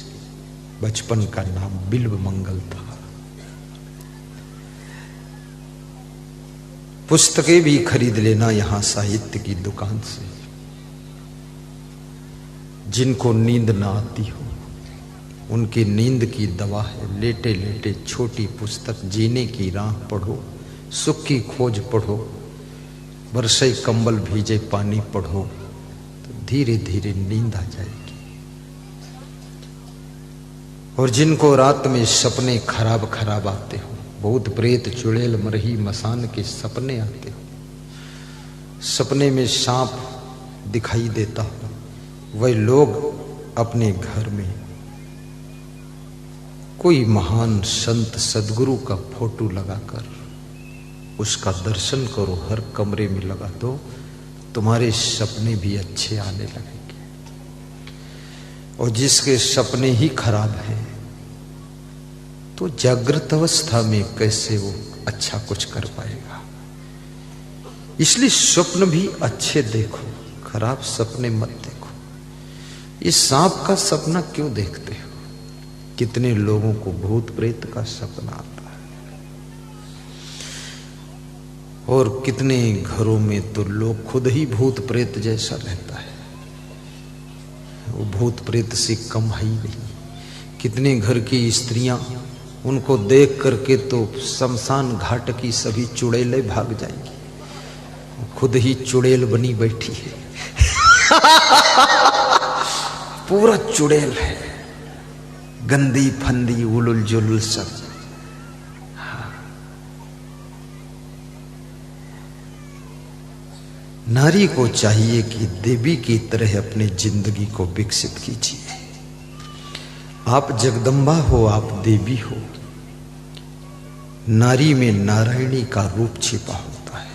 बचपन का नाम बिल्वमंगल था। पुस्तकें भी खरीद लेना यहां साहित्य की दुकान से। जिनको नींद ना आती हो उनकी नींद की दवा है लेटे लेटे छोटी पुस्तक जीने की राह पढ़ो, सुख की खोज पढ़ो, बरसे कंबल भीजे पानी पढ़ो तो धीरे धीरे नींद आ जाएगी। और जिनको रात में सपने खराब खराब आते हो, भूत प्रेत चुड़ैल मरही मसान के सपने आते हो, सपने में सांप दिखाई देता हो, वह लोग अपने घर में कोई महान संत सदगुरु का फोटो लगाकर उसका दर्शन करो, हर कमरे में लगा दो, तुम्हारे सपने भी अच्छे आने लगेंगे। और जिसके सपने ही खराब हैं तो जागृत अवस्था में कैसे वो अच्छा कुछ कर पाएगा। इसलिए स्वप्न भी अच्छे देखो, खराब सपने मत देखो। ये सांप का सपना क्यों देखते हो? कितने लोगों को भूत प्रेत का सपना आता है। और कितने घरों में तो लोग खुद ही भूत प्रेत जैसा रहता है, वो भूत प्रेत से कम है ही नहीं। कितने घर की स्त्रियां उनको देख करके तो शमशान घाट की सभी चुड़ैलें भाग जाएंगी, खुद ही चुड़ैल बनी बैठी है। पूरा चुड़ैल है, गंदी फंदी उलुल जुलुल सब। नारी को चाहिए कि देवी की तरह अपनी जिंदगी को विकसित कीजिए। आप जगदम्बा हो, आप देवी हो। नारी में नारायणी का रूप छिपा होता है,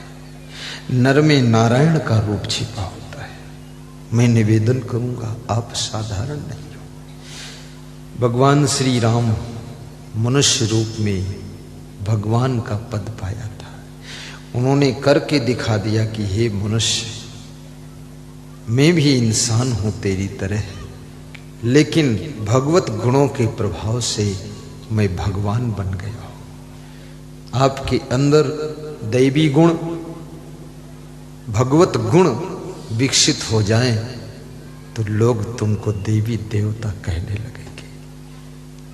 नर में नारायण का रूप छिपा होता है। मैं निवेदन करूंगा, आप साधारण नहीं हो। भगवान श्री राम मनुष्य रूप में भगवान का पद पाया था। उन्होंने करके दिखा दिया कि हे मनुष्य, मैं भी इंसान हूं तेरी तरह, लेकिन भगवत गुणों के प्रभाव से मैं भगवान बन गया हूं। आपके अंदर दैवी गुण, भगवत गुण विकसित हो जाएं तो लोग तुमको देवी देवता कहने लगेंगे।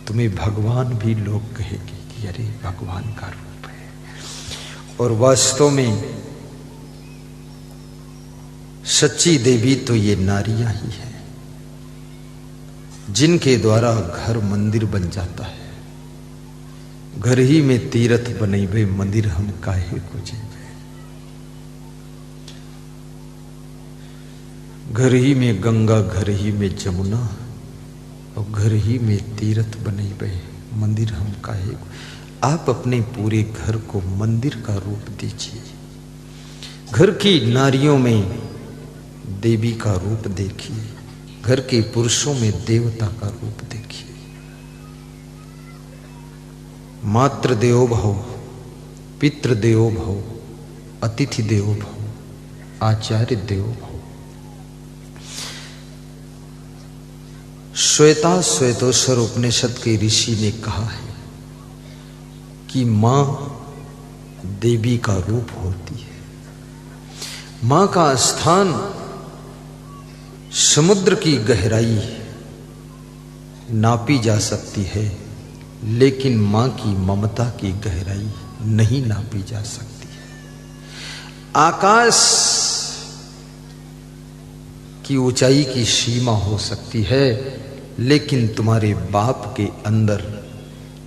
तुम्हें भगवान भी लोग कहेंगे कि अरे भगवान का रूप है। और वास्तव में सच्ची देवी तो ये नारियां ही है। जिनके द्वारा घर मंदिर बन जाता है। घर ही में तीर्थ बनैबे मंदिर हम काहे को जेबे। घर ही में गंगा, घर ही में जमुना, और घर ही में तीर्थ बनैबे मंदिर हम काहे को। आप अपने पूरे घर को मंदिर का रूप दीजिए। घर की नारियों में देवी का रूप देखिए, घर के पुरुषों में देवता का रूप देखिए। मातृ देवो भव, पितृ देवो भव, अतिथि देवो भव, आचार्य देवो भव। श्वेता श्वेतोश्वर उपनिषद के ऋषि ने कहा है कि मां देवी का रूप होती है। मां का स्थान समुद्र की गहराई नापी जा सकती है, लेकिन मां की ममता की गहराई नहीं नापी जा सकती है। आकाश की ऊंचाई की सीमा हो सकती है, लेकिन तुम्हारे बाप के अंदर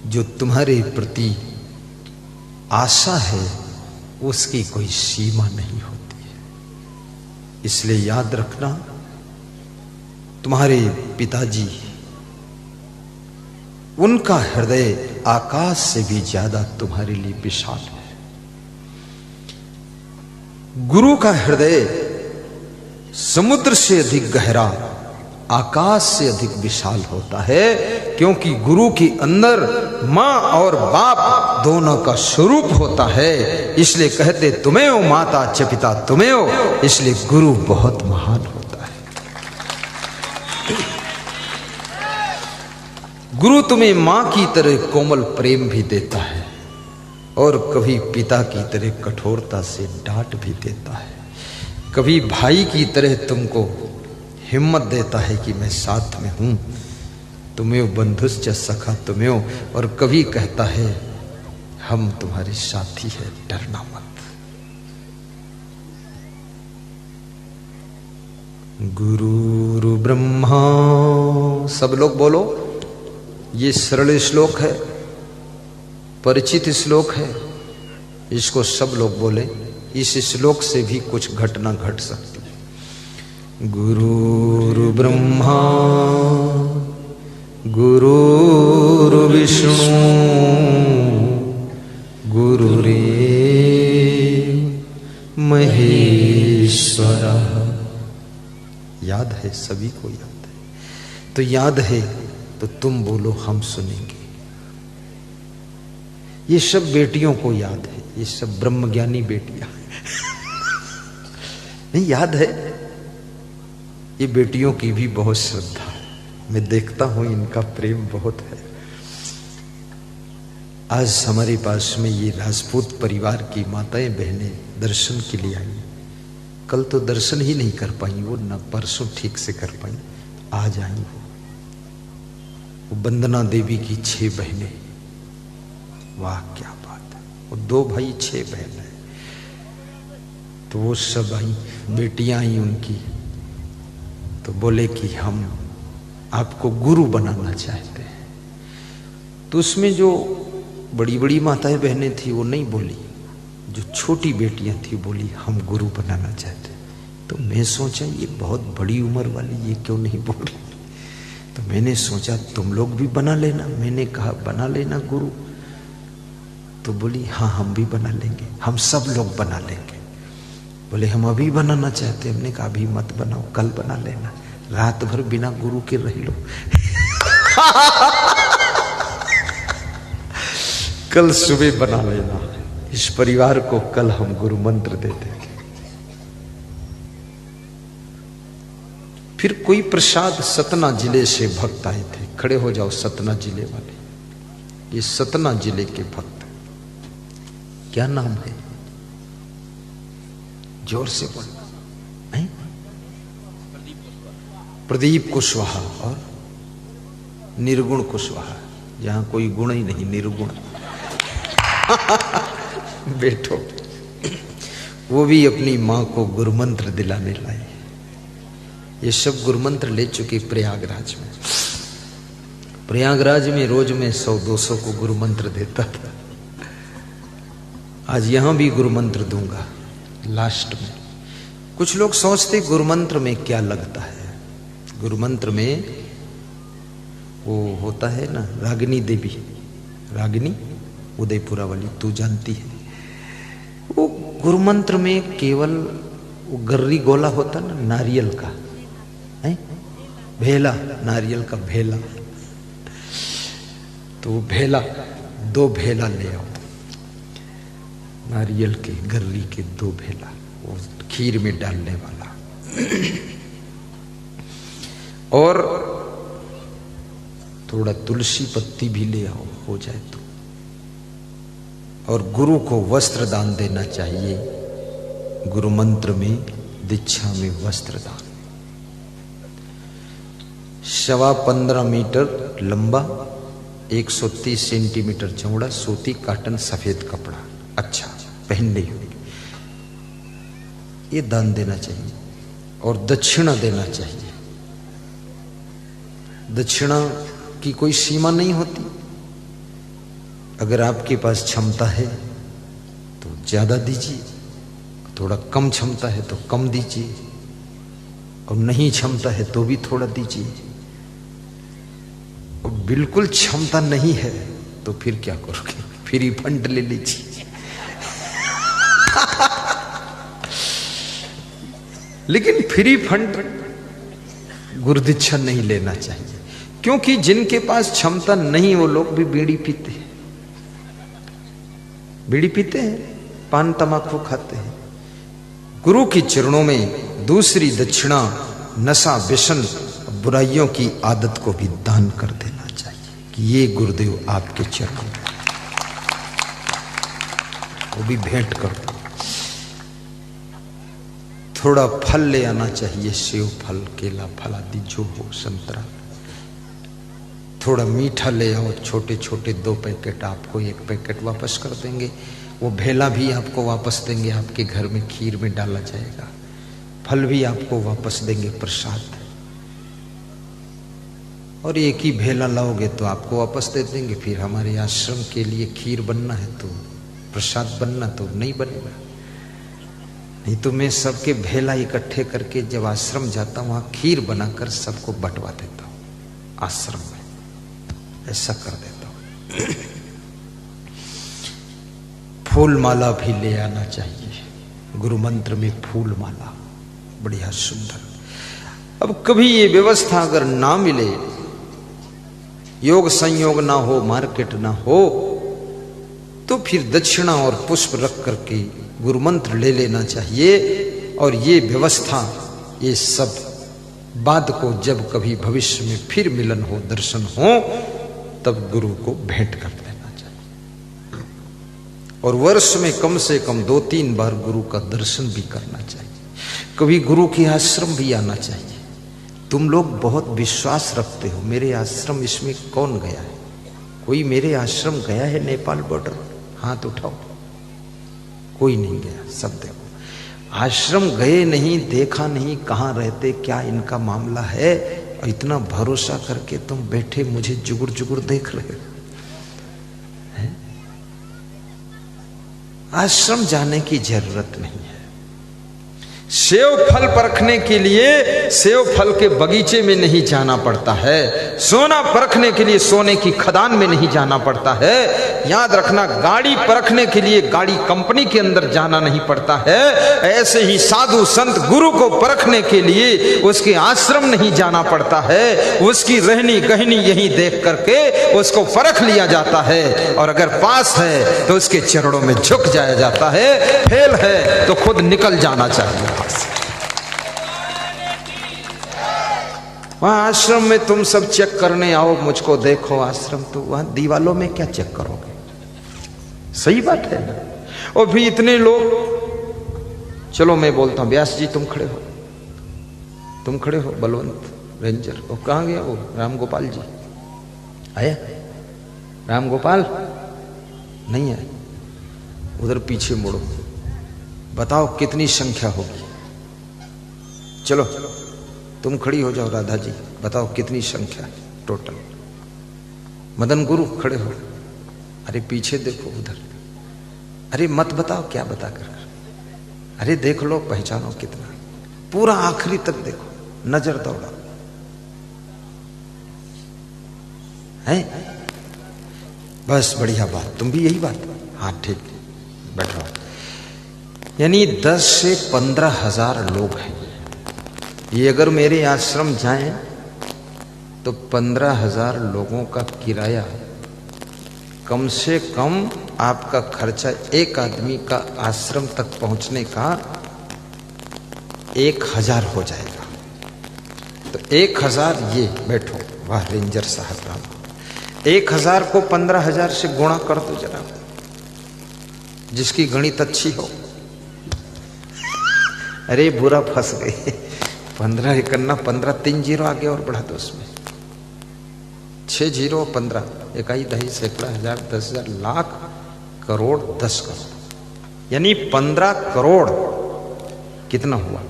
जो तुम्हारे प्रति आशा है उसकी कोई सीमा नहीं होती है। इसलिए याद रखना, तुम्हारे पिताजी, उनका हृदय आकाश से भी ज्यादा तुम्हारे लिए विशाल है। गुरु का हृदय समुद्र से अधिक गहरा, आकाश से अधिक विशाल होता है, क्योंकि गुरु के अंदर मां और बाप दोनों का स्वरूप होता है। इसलिए कहते तुम्हें माता च पिता तुम्हें, इसलिए गुरु बहुत महान होता है। गुरु तुम्हें मां की तरह कोमल प्रेम भी देता है, और कभी पिता की तरह कठोरता से डांट भी देता है। कभी भाई की तरह तुमको हिम्मत देता है कि मैं साथ में हूं, तुम्हें बंधुश्च सखा तुम्हें, और कभी कहता है हम तुम्हारे साथी है, डरना मत। गुरु ब्रह्मा, सब लोग बोलो, ये सरल श्लोक है, परिचित श्लोक है, इसको सब लोग बोले। इस श्लोक से भी कुछ घटना घट सकती है। गुरु ब्रह्मा गुरु विष्णु गुरुरेव महेश्वर। याद है, सभी को याद है। तो याद है तो तुम बोलो, हम सुनेंगे। ये सब बेटियों को याद है, ये सब ब्रह्मज्ञानी बेटियां नहीं याद है। ये बेटियों की भी बहुत श्रद्धा है, मैं देखता हूं इनका प्रेम बहुत है। आज हमारे पास में ये राजपूत परिवार की माताएं बहनें दर्शन के लिए आई। कल तो दर्शन ही नहीं कर पाई वो, न परसों ठीक से कर पाई, आज आई वो वंदना देवी की 6 बहनें। वाह क्या बात है। वो 2 भाई 6 बहन है। तो वो सब आई, बेटियां आई उनकी, तो बोले कि हम आपको गुरु बनाना चाहते हैं। तो उसमें जो बड़ी बड़ी माताएं बहनें थी वो नहीं बोली, जो छोटी बेटियां थी बोली हम गुरु बनाना चाहते हैं। तो मैं सोचा ये बहुत बड़ी उम्र वाली, ये क्यों नहीं बोल रही। तो मैंने सोचा तुम लोग भी बना लेना। मैंने कहा बना लेना गुरु। तो बोली हाँ हम भी बना लेंगे, हम सब लोग बना लेंगे। बोले हम अभी बनाना चाहते हैं। हमने कहा अभी मत बनाओ, कल बना लेना, रात भर बिना गुरु के रह लो कल सुबह बना लेना। इस परिवार को कल हम गुरु मंत्र दे देंगे। फिर कोई प्रसाद सतना जिले से भक्त आए थे। खड़े हो जाओ सतना जिले वाले, ये सतना जिले के भक्त। क्या नाम है? जोर से बोलना। प्रदीप कुशवाहा और निर्गुण कुशवाहा। यहां कोई गुण ही नहीं, निर्गुण बैठो। वो भी अपनी मां को गुरुमंत्र दिलाने लाए। ये सब गुरुमंत्र ले चुके प्रयागराज में। प्रयागराज में रोज में 100-200 को गुरु मंत्र देता था। आज यहां भी गुरु मंत्र दूंगा लास्ट में। कुछ लोग सोचते गुरु मंत्र में क्या लगता है। गुरु मंत्र में वो होता है ना, रागिनी देवी, रागिनी उदयपुरा वाली, तू जानती है। वो गुरु मंत्र में केवल वो गर्री गोला होता ना नारियल का, है भेला, नारियल का भेला, तो वो भेला 2 भेला ले आओ, नारियल के गर्री के 2 भेला, वो खीर में डालने वाला। और थोड़ा तुलसी पत्ती भी ले आओ, हो जाए तो। और गुरु को वस्त्र दान देना चाहिए। गुरु मंत्र में, दीक्षा में वस्त्र दान। 15.25 मीटर लंबा, 130 सेंटीमीटर चौड़ा, सूती काटन सफेद कपड़ा, अच्छा पहनने योग्य, ये दान देना चाहिए। और दक्षिणा देना चाहिए। दक्षिणा की कोई सीमा नहीं होती। अगर आपके पास क्षमता है तो ज्यादा दीजिए, थोड़ा कम क्षमता है तो कम दीजिए, और नहीं क्षमता है तो भी थोड़ा दीजिए। और बिल्कुल क्षमता नहीं है तो फिर क्या करोगे? फ्री फंड ले लीजिए। लेकिन फ्री फंड गुरुदीक्षा नहीं लेना चाहिए, क्योंकि जिनके पास क्षमता नहीं वो लोग भी बीड़ी पीते हैं, बीड़ी पीते हैं, पान तमाकू खाते हैं। गुरु के चरणों में दूसरी दक्षिणा नशा व्यसन बुराइयों की आदत को भी दान कर देना चाहिए कि ये गुरुदेव आपके चरणों में, वो भी भेंट कर दो। थोड़ा फल ले आना चाहिए, सेव फल, केला फल आदि जो हो, संतरा। थोड़ा मीठा ले आओ, छोटे छोटे 2 पैकेट, आपको 1 पैकेट वापस कर देंगे। वो भेला भी आपको वापस देंगे, आपके घर में खीर में डाला जाएगा। फल भी आपको वापस देंगे, प्रसाद। और 1 ही भेला लाओगे तो आपको वापस दे देंगे। फिर हमारे आश्रम के लिए खीर बनना है तो, प्रसाद बनना तो नहीं बनेगा। नहीं तो मैं सबके भेला इकट्ठे करके जब आश्रम जाता हूं, वहां खीर बनाकर सबको बंटवा देता हूं आश्रम में, ऐसा कर देता हूं। फूल माला भी ले आना चाहिए। गुरु मंत्र में फूल माला बढ़िया सुंदर। अब कभी ये व्यवस्था अगर ना मिले, योग संयोग ना हो, मार्केट ना हो, तो फिर दक्षिणा और पुष्प रख करके गुरु मंत्र ले लेना चाहिए। और ये व्यवस्था, ये सब बाद को जब कभी भविष्य में फिर मिलन हो, दर्शन हो, तब गुरु को भेंट कर देना चाहिए। और वर्ष में कम से कम 2-3 बार गुरु का दर्शन भी करना चाहिए। कभी गुरु के आश्रम भी आना चाहिए। तुम लोग बहुत विश्वास रखते हो मेरे आश्रम, इसमें कौन गया है? कोई मेरे आश्रम गया है नेपाल बॉर्डर? हाथ उठाओ। कोई नहीं गया। सब देखो, आश्रम गए नहीं, देखा नहीं, कहां रहते, क्या इनका मामला है, और इतना भरोसा करके तुम बैठे मुझे जुगुर जुगुर देख रहे हो। आश्रम जाने की जरूरत नहीं है। सेव फल परखने के लिए सेव फल के बगीचे में नहीं जाना पड़ता है। सोना परखने के लिए सोने की खदान में नहीं जाना पड़ता है। याद रखना, गाड़ी परखने के लिए गाड़ी कंपनी के अंदर जाना नहीं पड़ता है। ऐसे ही साधु संत गुरु को परखने के लिए उसके आश्रम नहीं जाना पड़ता है। उसकी रहनी गहनी यही देख करके उसको परख लिया जाता है। और अगर पास है तो उसके चरणों में झुक जाया जाता है। फेल है तो खुद निकल जाना चाहिए। वहां आश्रम में तुम सब चेक करने आओ, मुझको देखो आश्रम, तो वहां दीवालों में क्या चेक करोगे? सही बात है ना? और भी इतने लोग। चलो मैं बोलता हूं, व्यास जी तुम खड़े हो, तुम खड़े हो। बलवंत रेंजर, वो कहां गया? वो राम गोपाल जी आया? राम गोपाल नहीं आए? उधर पीछे मुड़ो, बताओ कितनी संख्या होगी? चलो तुम खड़ी हो जाओ। राधा जी बताओ कितनी संख्या टोटल? मदन गुरु खड़े हो, अरे पीछे देखो उधर, अरे मत बताओ क्या बता कर, अरे देख लो पहचानो कितना, पूरा आखिरी तक देखो, नजर दौड़ाओ है। बस बढ़िया बात, तुम भी यही बात, हाँ ठीक, बैठो। यानी 10 से 15,000 लोग हैं ये, अगर मेरे आश्रम जाएं तो 15,000 लोगों का किराया, कम से कम आपका खर्चा एक आदमी का आश्रम तक पहुंचने का 1,000 हो जाएगा। तो 1,000 ये बैठो, वाह रेंजर साहब राम, 1,000 को 15,000 से गुणा कर दो जरा, जिसकी गणित अच्छी हो। अरे बुरा फंस गए, 15 करना, 15 3 जीरो आगे और बढ़ा दो उसमें, 6 जीरो 15, इकाई दही सैकड़ा हजार 10,000 लाख करोड़ 10 करोड़, यानी 15 करोड़ कितना हुआ,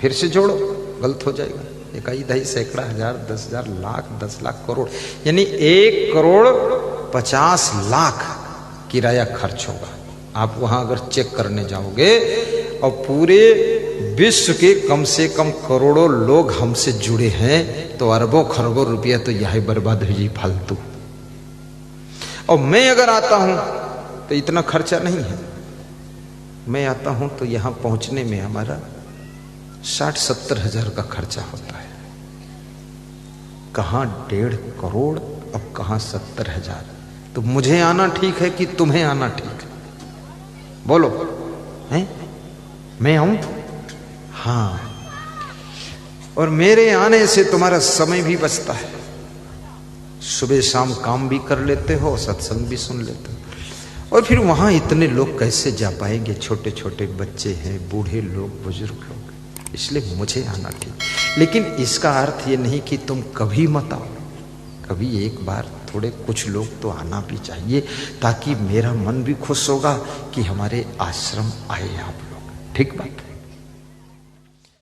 फिर से जोड़ो गलत हो जाएगा, इकाई दही सैकड़ा हजार 10,000 लाख 10 लाख करोड़, यानी 1 करोड़ 50 लाख किराया खर्च होगा। आप वहां अगर चेक करने जाओगे और पूरे विश्व के कम से कम करोड़ों लोग हमसे जुड़े हैं, तो अरबों खरबों रुपया तो यही बर्बाद हो जी फालतू। और मैं अगर आता हूं तो इतना खर्चा नहीं है, मैं आता हूं तो यहां पहुंचने में हमारा 60-70 हजार का खर्चा होता है। कहां 1.5 करोड़ अब कहां 70 हजार। तो मुझे आना ठीक है कि तुम्हें आना ठीक है, बोलो हैं? मैं आऊं? हाँ, और मेरे आने से तुम्हारा समय भी बचता है, सुबह शाम काम भी कर लेते हो, सत्संग भी सुन लेते हो। और फिर वहां इतने लोग कैसे जा पाएंगे, छोटे छोटे बच्चे हैं, बूढ़े लोग, बुजुर्ग लोग, इसलिए मुझे आना ठीक। लेकिन इसका अर्थ ये नहीं कि तुम कभी मत आओ, कभी एक बार थोड़े कुछ लोग तो आना भी चाहिए, ताकि मेरा मन भी खुश होगा कि हमारे आश्रम आए आप लोग। ठीक बात।